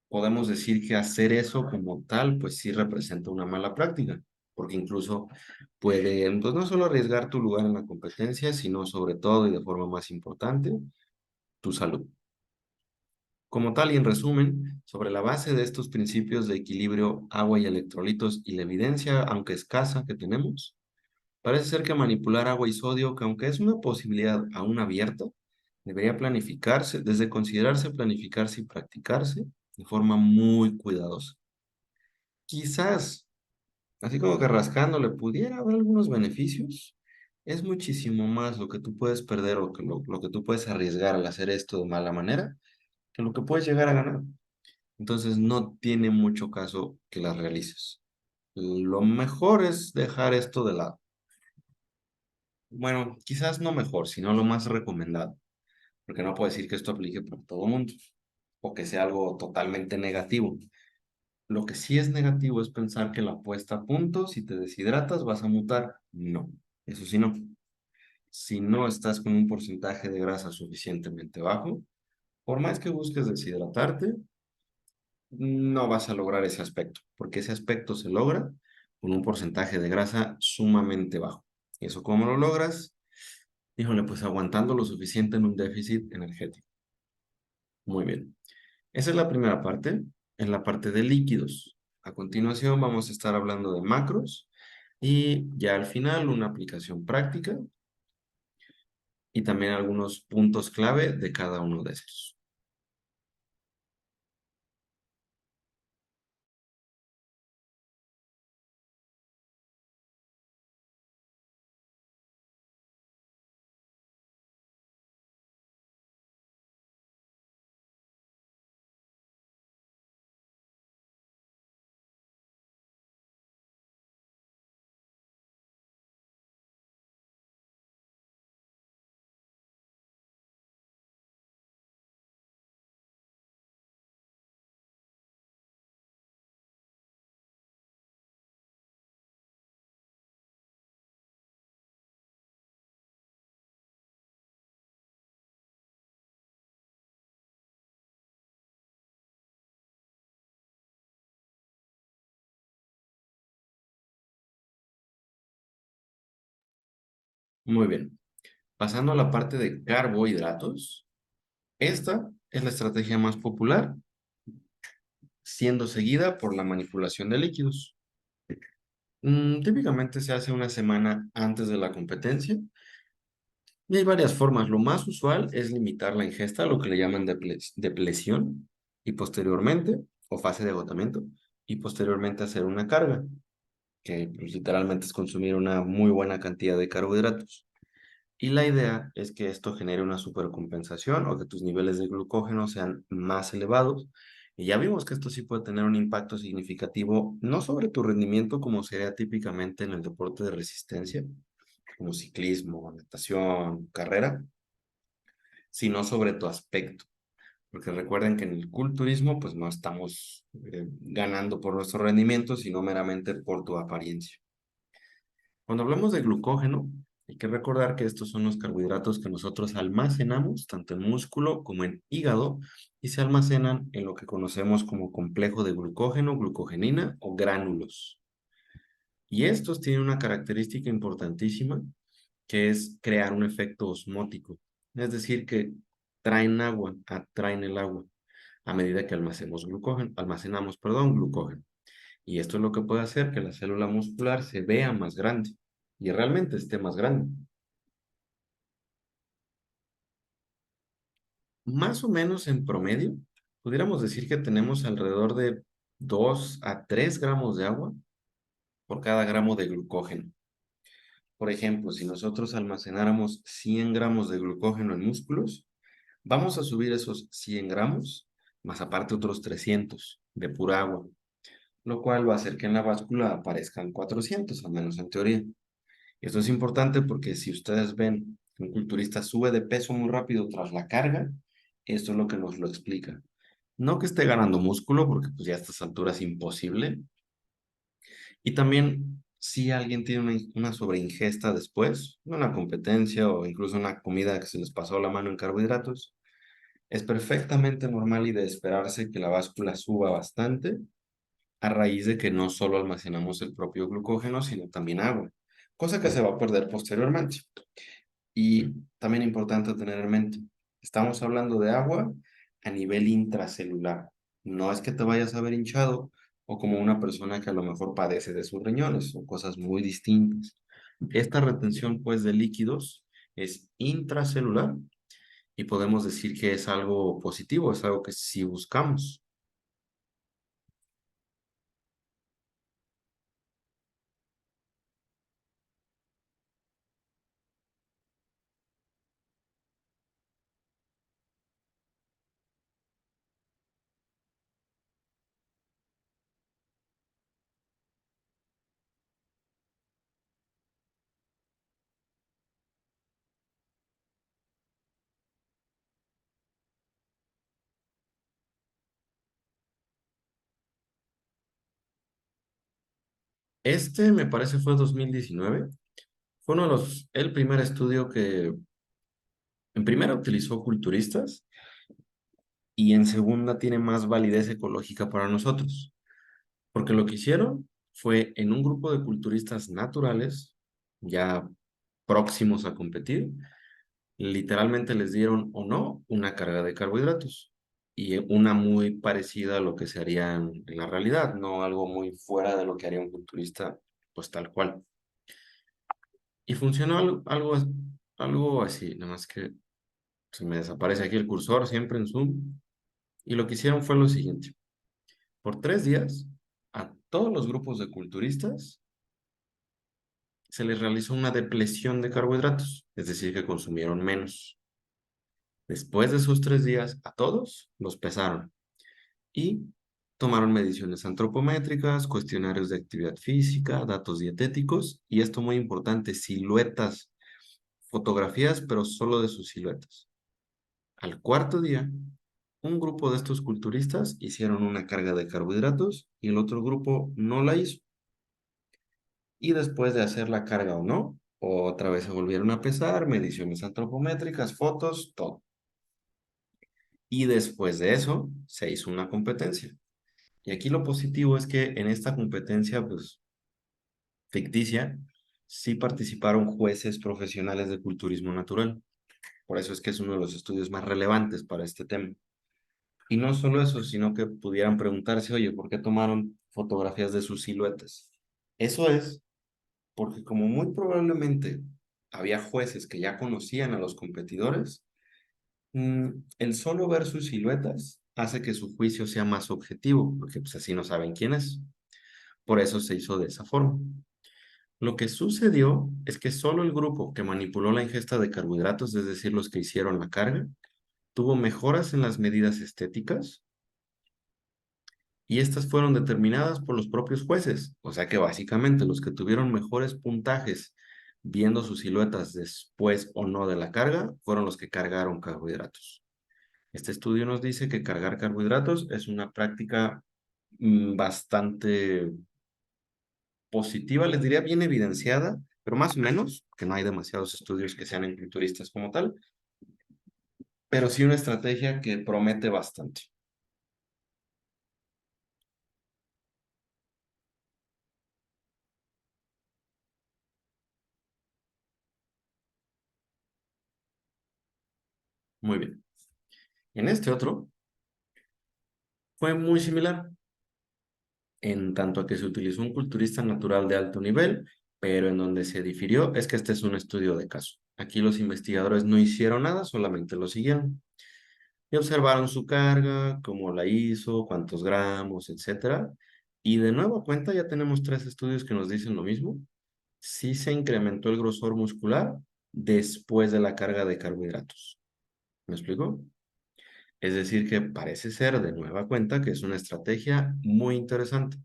podemos decir que hacer eso como tal, pues sí representa una mala práctica, porque incluso puede, pues no solo arriesgar tu lugar en la competencia, sino sobre todo y de forma más importante, tu salud. Como tal y en resumen, sobre la base de estos principios de equilibrio, agua y electrolitos y la evidencia, aunque escasa, que tenemos, parece ser que manipular agua y sodio, que aunque es una posibilidad aún abierta, debería planificarse, desde considerarse, planificarse y practicarse de forma muy cuidadosa. Quizás, así como que rascándole, pudiera haber algunos beneficios. Es muchísimo más lo que tú puedes perder o que lo que tú puedes arriesgar al hacer esto de mala manera que lo que puedes llegar a ganar. Entonces no tiene mucho caso que las realices. Lo mejor es dejar esto de lado. Bueno, quizás no mejor, sino lo más recomendado, porque no puedo decir que esto aplique para todo el mundo o que sea algo totalmente negativo. Lo que sí es negativo es pensar que la puesta a punto, si te deshidratas, vas a mutar. No, eso sí no. Si no estás con un porcentaje de grasa suficientemente bajo, por más que busques deshidratarte, no vas a lograr ese aspecto, porque ese aspecto se logra con un porcentaje de grasa sumamente bajo. ¿Y eso cómo lo logras? Híjole, pues aguantando lo suficiente en un déficit energético. Muy bien. Esa es la primera parte, en la parte de líquidos. A continuación vamos a estar hablando de macros y ya al final una aplicación práctica y también algunos puntos clave de cada uno de estos. Muy bien. Pasando a la parte de carbohidratos, esta es la estrategia más popular, siendo seguida por la manipulación de líquidos. Típicamente se hace una semana antes de la competencia y hay varias formas. Lo más usual es limitar la ingesta, lo que le llaman depresión, y posteriormente, o fase de agotamiento, y posteriormente hacer una carga, que pues, literalmente es consumir una muy buena cantidad de carbohidratos. Y la idea es que esto genere una supercompensación o que tus niveles de glucógeno sean más elevados. Y ya vimos que esto sí puede tener un impacto significativo, no sobre tu rendimiento como sería típicamente en el deporte de resistencia, como ciclismo, natación, carrera, sino sobre tu aspecto. Porque recuerden que en el culturismo pues no estamos ganando por nuestro rendimiento, sino meramente por tu apariencia. Cuando hablamos de glucógeno, hay que recordar que estos son los carbohidratos que nosotros almacenamos tanto en músculo como en hígado y se almacenan en lo que conocemos como complejo de glucógeno, glucogenina o gránulos. Y estos tienen una característica importantísima que es crear un efecto osmótico. Es decir, que traen agua, atraen el agua a medida que almacenamos, glucógeno. Y esto es lo que puede hacer que la célula muscular se vea más grande y realmente esté más grande. Más o menos en promedio, pudiéramos decir que tenemos alrededor de 2 a 3 gramos de agua por cada gramo de glucógeno. Por ejemplo, si nosotros almacenáramos 100 gramos de glucógeno en músculos, vamos a subir esos 100 gramos, más aparte otros 300 de pura agua, lo cual va a hacer que en la báscula aparezcan 400, al menos en teoría. Esto es importante porque si ustedes ven que un culturista sube de peso muy rápido tras la carga, esto es lo que nos lo explica. No que esté ganando músculo, porque pues ya a estas alturas es imposible. Y también si alguien tiene una sobreingesta después, una competencia o incluso una comida que se les pasó la mano en carbohidratos, es perfectamente normal y de esperarse que la báscula suba bastante a raíz de que no solo almacenamos el propio glucógeno, sino también agua, cosa que se va a perder posteriormente. Y también importante tener en mente, estamos hablando de agua a nivel intracelular. No es que te vayas a ver hinchado o como una persona que a lo mejor padece de sus riñones, son cosas muy distintas. Esta retención pues de líquidos es intracelular y podemos decir que es algo positivo, es algo que sí buscamos. Este me parece fue 2019. Fue uno de el primer estudio que en primera utilizó culturistas y en segunda tiene más validez ecológica para nosotros, porque lo que hicieron fue en un grupo de culturistas naturales, ya próximos a competir, literalmente les dieron o no una carga de carbohidratos y una muy parecida a lo que se haría en la realidad, no algo muy fuera de lo que haría un culturista, pues tal cual. Y funcionó algo así, nada más que se me desaparece aquí el cursor siempre en Zoom. Y lo que hicieron fue lo siguiente. Por 3 días, a todos los grupos de culturistas se les realizó una depleción de carbohidratos, es decir, que consumieron menos. Después de esos 3 días, a todos los pesaron y tomaron mediciones antropométricas, cuestionarios de actividad física, datos dietéticos y esto muy importante, siluetas, fotografías, pero solo de sus siluetas. Al cuarto día, un grupo de estos culturistas hicieron una carga de carbohidratos y el otro grupo no la hizo. Y después de hacer la carga o no, otra vez se volvieron a pesar, mediciones antropométricas, fotos, todo. Y después de eso, se hizo una competencia. Y aquí lo positivo es que en esta competencia, pues, ficticia, sí participaron jueces profesionales de culturismo natural. Por eso es que es uno de los estudios más relevantes para este tema. Y no solo eso, sino que pudieran preguntarse, oye, ¿por qué tomaron fotografías de sus siluetas? Eso es porque como muy probablemente había jueces que ya conocían a los competidores, el solo ver sus siluetas hace que su juicio sea más objetivo, porque pues así no saben quién es. Por eso se hizo de esa forma. Lo que sucedió es que solo el grupo que manipuló la ingesta de carbohidratos, es decir, los que hicieron la carga, tuvo mejoras en las medidas estéticas y estas fueron determinadas por los propios jueces. O sea que básicamente los que tuvieron mejores puntajes viendo sus siluetas después o no de la carga fueron los que cargaron carbohidratos. Este estudio nos dice que cargar carbohidratos es una práctica bastante positiva, les diría bien evidenciada, pero más o menos, que no hay demasiados estudios que sean en culturistas como tal, pero sí una estrategia que promete bastante. Muy bien. En este otro fue muy similar, en tanto a que se utilizó un culturista natural de alto nivel, pero en donde se difirió es que este es un estudio de caso. Aquí los investigadores no hicieron nada, solamente lo siguieron. Y observaron su carga, cómo la hizo, cuántos gramos, etcétera. Y de nuevo cuenta ya tenemos tres estudios que nos dicen lo mismo. Sí se incrementó el grosor muscular después de la carga de carbohidratos. ¿Me explico? Es decir, que parece ser de nueva cuenta que es una estrategia muy interesante.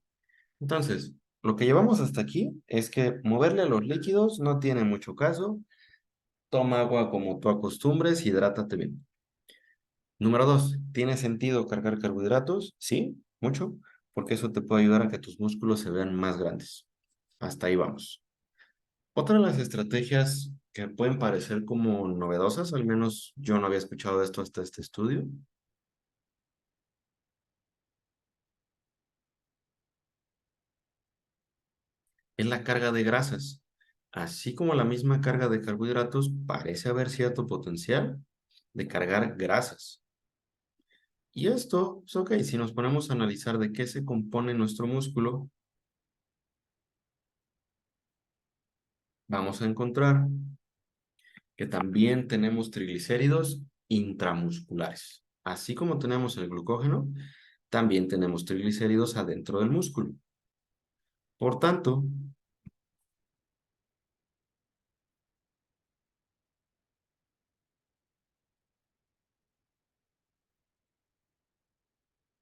Entonces, lo que llevamos hasta aquí es que moverle a los líquidos no tiene mucho caso. Toma agua como tú acostumbres, hidrátate bien. Número dos, ¿tiene sentido cargar carbohidratos? Sí, mucho, porque eso te puede ayudar a que tus músculos se vean más grandes. Hasta ahí vamos. Otra de las estrategias que pueden parecer como novedosas, al menos yo no había escuchado de esto hasta este estudio, es la carga de grasas. Así como la misma carga de carbohidratos, parece haber cierto potencial de cargar grasas. Y esto es ok, si nos ponemos a analizar de qué se compone nuestro músculo, vamos a encontrar que también tenemos triglicéridos intramusculares. Así como tenemos el glucógeno, también tenemos triglicéridos adentro del músculo. Por tanto,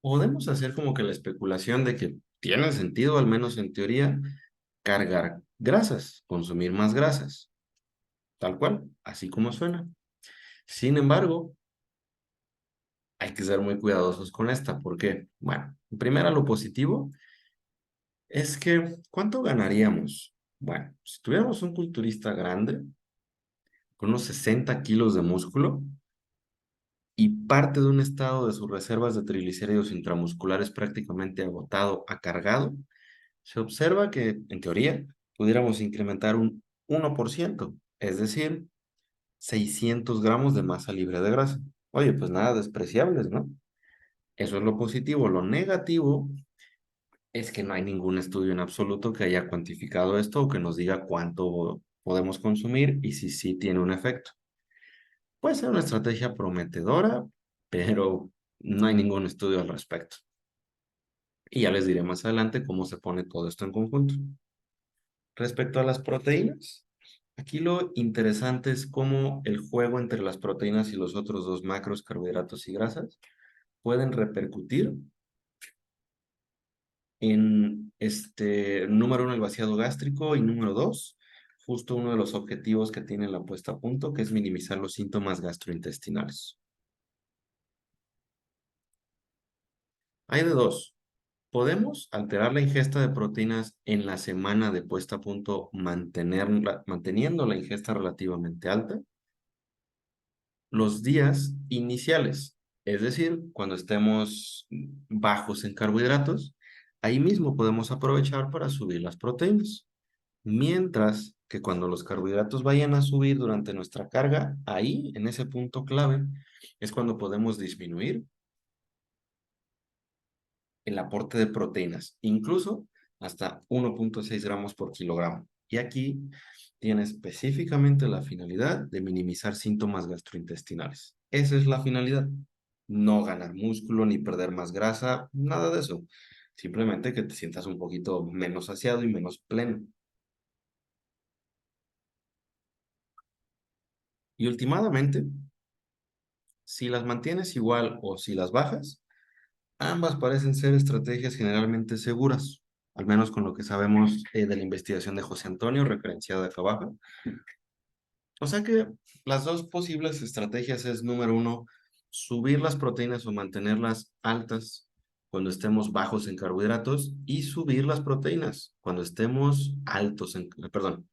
podemos hacer como que la especulación de que tiene sentido, al menos en teoría, cargar grasas, consumir más grasas, tal cual, así como suena. Sin embargo, hay que ser muy cuidadosos con esta, porque, bueno, primero lo positivo es que, ¿cuánto ganaríamos? Bueno, si tuviéramos un culturista grande, con unos 60 kilos de músculo y parte de un estado de sus reservas de triglicéridos intramusculares prácticamente agotado a cargado, se observa que, en teoría, pudiéramos incrementar un 1%, es decir, 600 gramos de masa libre de grasa. Oye, pues nada despreciables, ¿no? Eso es lo positivo. Lo negativo es que no hay ningún estudio en absoluto que haya cuantificado esto o que nos diga cuánto podemos consumir y si sí tiene un efecto. Puede ser una estrategia prometedora, pero no hay ningún estudio al respecto. Y ya les diré más adelante cómo se pone todo esto en conjunto. Respecto a las proteínas, aquí lo interesante es cómo el juego entre las proteínas y los otros dos macros, carbohidratos y grasas, pueden repercutir en este número uno, el vaciado gástrico, y número dos, justo uno de los objetivos que tiene la puesta a punto, que es minimizar los síntomas gastrointestinales. Hay de dos. Podemos alterar la ingesta de proteínas en la semana de puesta a punto, manteniendo la ingesta relativamente alta los días iniciales, es decir, cuando estemos bajos en carbohidratos, ahí mismo podemos aprovechar para subir las proteínas. Mientras que cuando los carbohidratos vayan a subir durante nuestra carga, ahí, en ese punto clave, es cuando podemos disminuir el aporte de proteínas, incluso hasta 1,6 gramos por kilogramo. Y aquí tiene específicamente la finalidad de minimizar síntomas gastrointestinales. Esa es la finalidad. No ganar músculo ni perder más grasa, nada de eso. Simplemente que te sientas un poquito menos saciado y menos pleno. Y últimamente, si las mantienes igual o si las bajas, ambas parecen ser estrategias generalmente seguras, al menos con lo que sabemos de la investigación de José Antonio, referenciada acá abajo. O sea que las dos posibles estrategias es, número uno, subir las proteínas o mantenerlas altas cuando estemos bajos en carbohidratos y subir las proteínas cuando estemos altos en, perdón,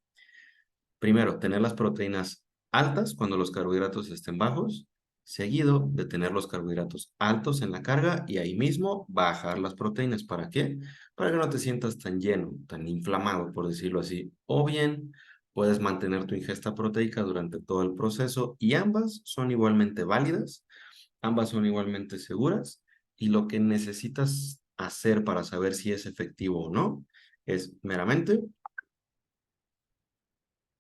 primero, tener las proteínas altas cuando los carbohidratos estén bajos, seguido de tener los carbohidratos altos en la carga y ahí mismo bajar las proteínas. ¿Para qué? Para que no te sientas tan lleno, tan inflamado, por decirlo así. O bien, puedes mantener tu ingesta proteica durante todo el proceso y ambas son igualmente válidas, ambas son igualmente seguras y lo que necesitas hacer para saber si es efectivo o no es meramente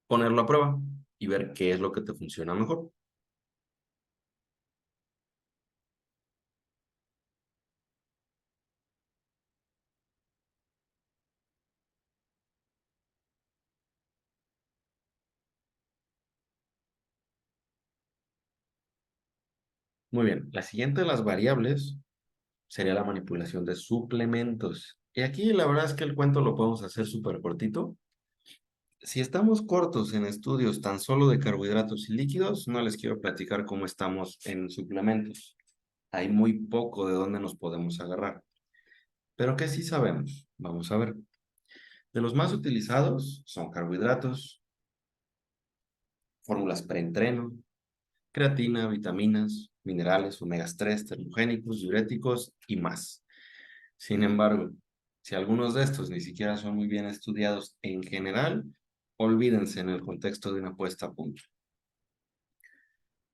ponerlo a prueba y ver qué es lo que te funciona mejor. Muy bien, la siguiente de las variables sería la manipulación de suplementos. Y aquí la verdad es que el cuento lo podemos hacer súper cortito. Si estamos cortos en estudios tan solo de carbohidratos y líquidos, no les quiero platicar cómo estamos en suplementos. Hay muy poco de dónde nos podemos agarrar. Pero ¿qué sí sabemos? Vamos a ver. De los más utilizados son carbohidratos, fórmulas preentreno, creatina, vitaminas, minerales, omegas 3, termogénicos, diuréticos y más. Sin embargo, si algunos de estos ni siquiera son muy bien estudiados en general, olvídense en el contexto de una puesta a punto.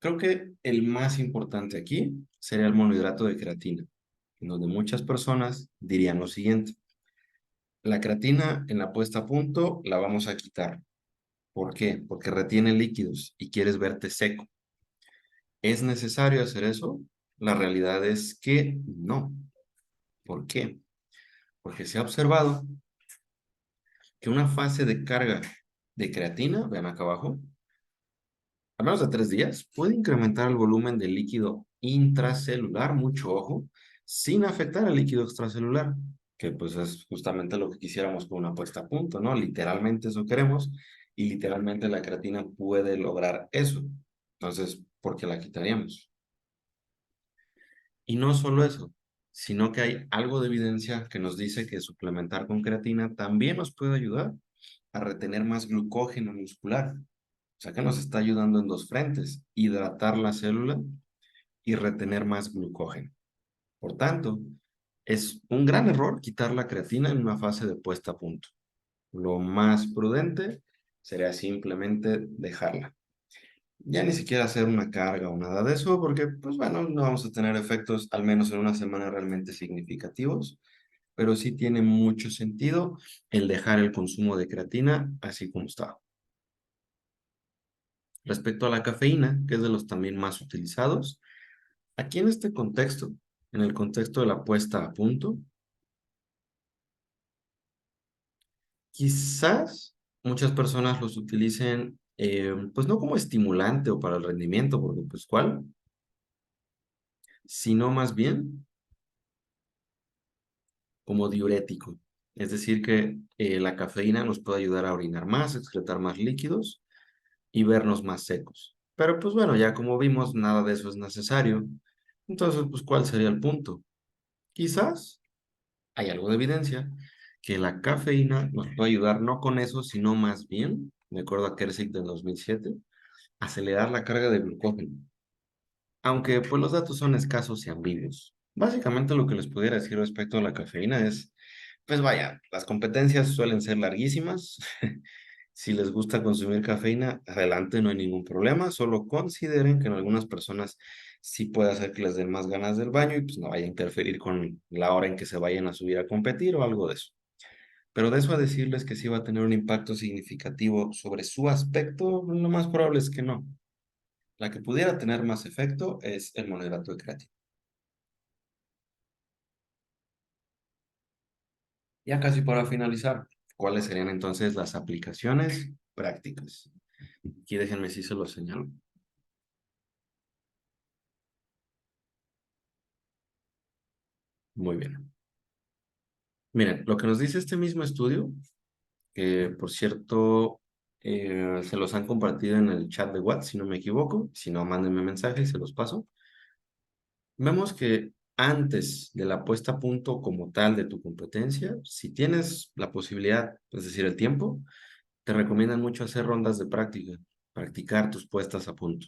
Creo que el más importante aquí sería el monohidrato de creatina, en donde muchas personas dirían lo siguiente: la creatina en la puesta a punto la vamos a quitar. ¿Por qué? Porque retiene líquidos y quieres verte seco. ¿Es necesario hacer eso? La realidad es que no. ¿Por qué? Porque se ha observado que una fase de carga de creatina, vean acá abajo, a menos de 3 días, puede incrementar el volumen de líquido intracelular, mucho ojo, sin afectar al líquido extracelular, que pues es justamente lo que quisiéramos con una puesta a punto, ¿no? Literalmente eso queremos y literalmente la creatina puede lograr eso. Entonces, ¿por qué la quitaríamos? Y no solo eso, sino que hay algo de evidencia que nos dice que suplementar con creatina también nos puede ayudar a retener más glucógeno muscular. O sea que nos está ayudando en dos frentes: hidratar la célula y retener más glucógeno. Por tanto, es un gran error quitar la creatina en una fase de puesta a punto. Lo más prudente sería simplemente dejarla. Ya ni siquiera hacer una carga o nada de eso, porque, pues bueno, no vamos a tener efectos, al menos en una semana, realmente significativos, pero sí tiene mucho sentido el dejar el consumo de creatina así como está. Respecto a la cafeína, que es de los también más utilizados, aquí en este contexto, en el contexto de la puesta a punto, quizás muchas personas los utilicen, pues no como estimulante o para el rendimiento, porque pues ¿cuál? Sino más bien como diurético. Es decir, que la cafeína nos puede ayudar a orinar más, excretar más líquidos y vernos más secos. Pero pues bueno, ya como vimos, nada de eso es necesario. Entonces, pues ¿cuál sería el punto? Quizás hay algo de evidencia que la cafeína nos puede ayudar no con eso, sino más bien, de acuerdo a Kersig del 2007, acelerar la carga de glucógeno. Aunque pues los datos son escasos y ambiguos. Básicamente lo que les pudiera decir respecto a la cafeína es, pues vaya, las competencias suelen ser larguísimas. Si les gusta consumir cafeína, adelante, no hay ningún problema. Solo consideren que en algunas personas sí puede hacer que les den más ganas del baño y pues no vaya a interferir con la hora en que se vayan a subir a competir o algo de eso. Pero de eso a decirles que sí va a tener un impacto significativo sobre su aspecto, lo más probable es que no. La que pudiera tener más efecto es el monohidrato de creatina. Ya casi para finalizar, ¿cuáles serían entonces las aplicaciones prácticas? Aquí déjenme si se los señalo. Muy bien. Miren, lo que nos dice este mismo estudio, que por cierto se los han compartido en el chat de WhatsApp, si no me equivoco, si no, mándenme mensaje y se los paso. Vemos que antes de la puesta a punto como tal de tu competencia, si tienes la posibilidad, es decir, el tiempo, te recomiendan mucho hacer rondas de práctica, practicar tus puestas a punto.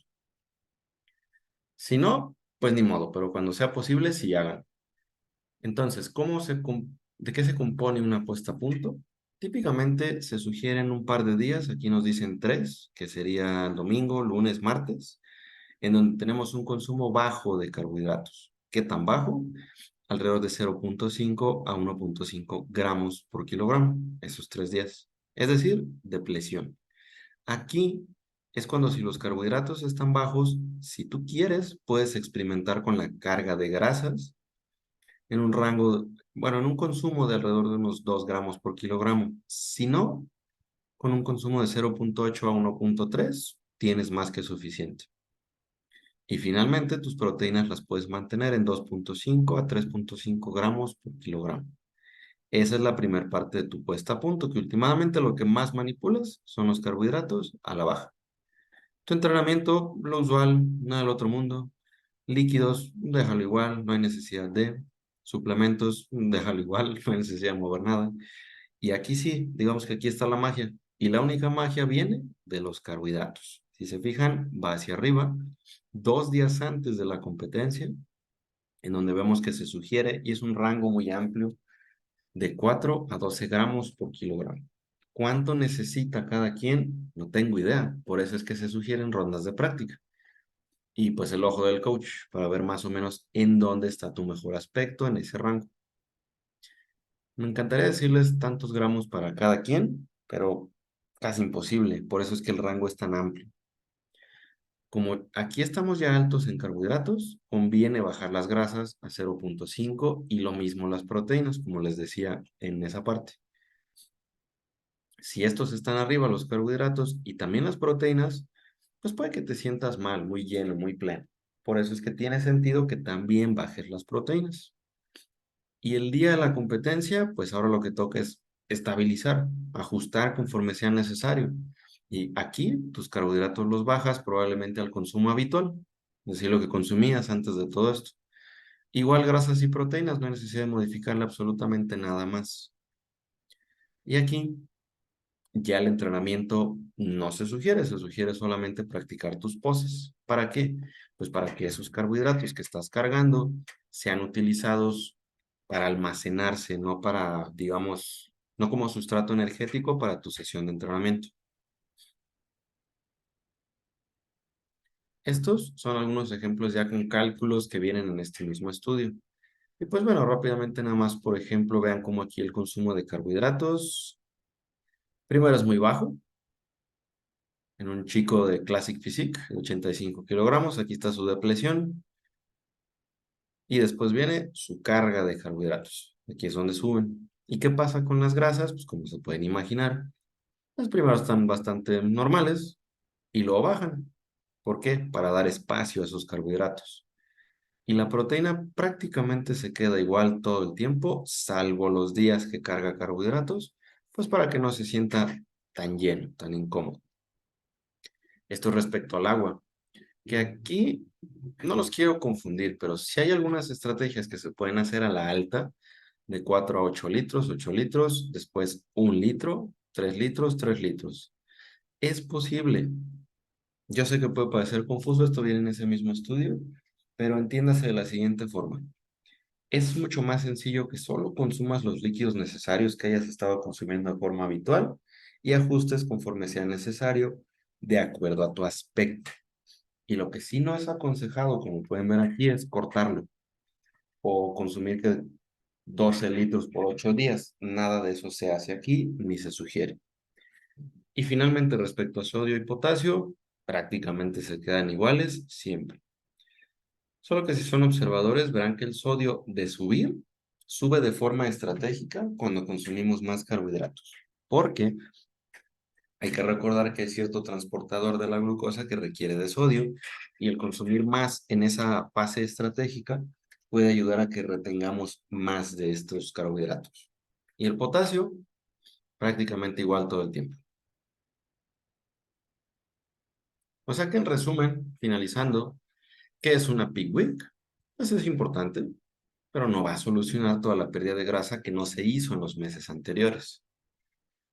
Si no, pues ni modo, pero cuando sea posible, sí hagan. Entonces, ¿de qué se compone una puesta a punto? Típicamente se sugieren un par de días, aquí nos dicen tres, que sería el domingo, lunes, martes, en donde tenemos un consumo bajo de carbohidratos. ¿Qué tan bajo? Alrededor de 0,5 a 1,5 gramos por kilogramo, esos 3 días. Es decir, depresión. Aquí es cuando si los carbohidratos están bajos, si tú quieres, puedes experimentar con la carga de grasas en un rango, bueno, en un consumo de alrededor de unos 2 gramos por kilogramo. Si no, con un consumo de 0,8 a 1,3 tienes más que suficiente. Y finalmente, tus proteínas las puedes mantener en 2,5 a 3,5 gramos por kilogramo. Esa es la primera parte de tu puesta a punto, que últimamente lo que más manipulas son los carbohidratos a la baja. Tu entrenamiento, lo usual, nada del otro mundo. Líquidos, déjalo igual, no hay necesidad de. Suplementos, déjalo igual, no hay necesidad de mover nada. Y aquí sí, digamos que aquí está la magia. Y la única magia viene de los carbohidratos. Si se fijan, va hacia arriba, 2 días antes de la competencia, en donde vemos que se sugiere, y es un rango muy amplio, de 4 a 12 gramos por kilogramo. ¿Cuánto necesita cada quien? No tengo idea. Por eso es que se sugieren rondas de práctica. Y pues el ojo del coach para ver más o menos en dónde está tu mejor aspecto en ese rango. Me encantaría decirles tantos gramos para cada quien, pero casi imposible. Por eso es que el rango es tan amplio. Como aquí estamos ya altos en carbohidratos, conviene bajar las grasas a 0,5 y lo mismo las proteínas, como les decía en esa parte. Si estos están arriba, los carbohidratos y también las proteínas, pues puede que te sientas mal, muy lleno, muy pleno. Por eso es que tiene sentido que también bajes las proteínas. Y el día de la competencia, pues ahora lo que toca es estabilizar, ajustar conforme sea necesario. Y aquí tus carbohidratos los bajas probablemente al consumo habitual, es decir, lo que consumías antes de todo esto. Igual grasas y proteínas, no hay necesidad de modificarle absolutamente nada más. Y aquí ya el entrenamiento no se sugiere solamente practicar tus poses. ¿Para qué? Pues para que esos carbohidratos que estás cargando sean utilizados para almacenarse, no para, digamos, no como sustrato energético para tu sesión de entrenamiento. Estos son algunos ejemplos ya con cálculos que vienen en este mismo estudio. Y pues bueno, rápidamente nada más, por ejemplo, vean cómo aquí el consumo de carbohidratos, primero es muy bajo, en un chico de Classic Physique, de 85 kilogramos. Aquí está su depresión. Y después viene su carga de carbohidratos. Aquí es donde suben. ¿Y qué pasa con las grasas? Pues como se pueden imaginar, las primeras están bastante normales y luego bajan. ¿Por qué? Para dar espacio a esos carbohidratos. Y la proteína prácticamente se queda igual todo el tiempo, salvo los días que carga carbohidratos, pues para que no se sienta tan lleno, tan incómodo. Esto respecto al agua. Que aquí no los quiero confundir, pero si hay algunas estrategias que se pueden hacer a la alta, de 4 a 8 litros, 8 litros, después 1 litro, 3 litros, 3 litros. Es posible. Yo sé que puede parecer confuso, esto viene en ese mismo estudio, pero entiéndase de la siguiente forma. Es mucho más sencillo que solo consumas los líquidos necesarios que hayas estado consumiendo de forma habitual y ajustes conforme sea necesario de acuerdo a tu aspecto. Y lo que sí no es aconsejado, como pueden ver aquí, es cortarlo o consumir que 12 litros por 8 días. Nada de eso se hace aquí ni se sugiere. Y finalmente, respecto a sodio y potasio, prácticamente se quedan iguales siempre. Solo que si son observadores, verán que el sodio de subir sube de forma estratégica cuando consumimos más carbohidratos. Porque hay que recordar que hay cierto transportador de la glucosa que requiere de sodio y el consumir más en esa fase estratégica puede ayudar a que retengamos más de estos carbohidratos. Y el potasio, prácticamente igual todo el tiempo. O sea que en resumen, finalizando, ¿qué es una peak week? Pues es importante, pero no va a solucionar toda la pérdida de grasa que no se hizo en los meses anteriores.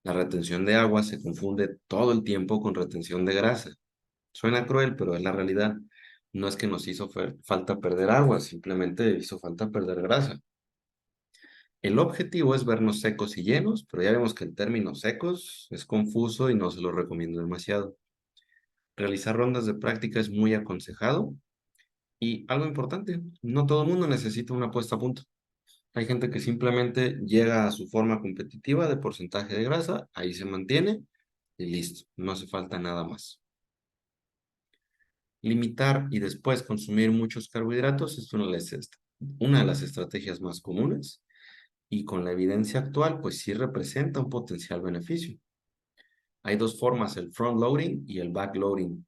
La retención de agua se confunde todo el tiempo con retención de grasa. Suena cruel, pero es la realidad. No es que nos hizo falta perder agua, simplemente hizo falta perder grasa. El objetivo es vernos secos y llenos, pero ya vemos que el término secos es confuso y no se lo recomiendo demasiado. Realizar rondas de práctica es muy aconsejado y algo importante, no todo el mundo necesita una puesta a punto. Hay gente que simplemente llega a su forma competitiva de porcentaje de grasa, ahí se mantiene y listo, no hace falta nada más. Limitar y después consumir muchos carbohidratos es una de las estrategias más comunes y con la evidencia actual, pues sí representa un potencial beneficio. Hay dos formas, el front loading y el back loading.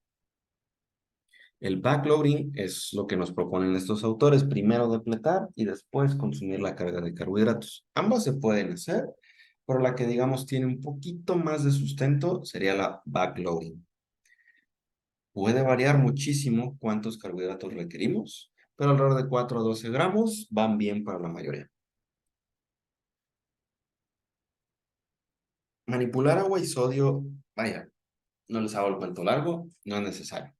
El backloading es lo que nos proponen estos autores, primero depletar y después consumir la carga de carbohidratos. Ambas se pueden hacer, pero la que digamos tiene un poquito más de sustento sería la backloading. Puede variar muchísimo cuántos carbohidratos requerimos, pero alrededor de 4 a 12 gramos van bien para la mayoría. Manipular agua y sodio, vaya, no les hago el cuento largo, no es necesario.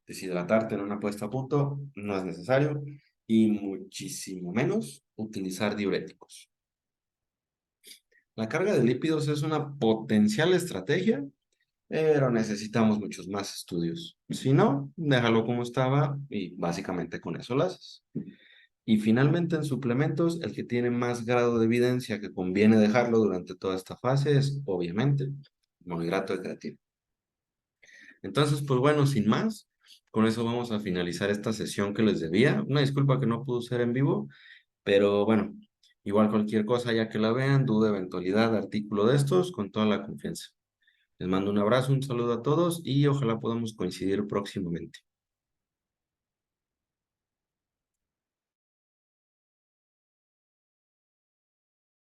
Deshidratarte en una puesta a punto no es necesario y muchísimo menos utilizar diuréticos. La carga de lípidos es una potencial estrategia, pero necesitamos muchos más estudios. Si no, déjalo como estaba y básicamente con eso lo haces. Y finalmente en suplementos, el que tiene más grado de evidencia que conviene dejarlo durante toda esta fase es, obviamente, monohidrato de creatina. Entonces, pues bueno, sin más, con eso vamos a finalizar esta sesión que les debía. Una disculpa que no pudo ser en vivo, pero bueno, igual cualquier cosa ya que la vean, duda, eventualidad, artículo de estos, con toda la confianza. Les mando un abrazo, un saludo a todos y ojalá podamos coincidir próximamente.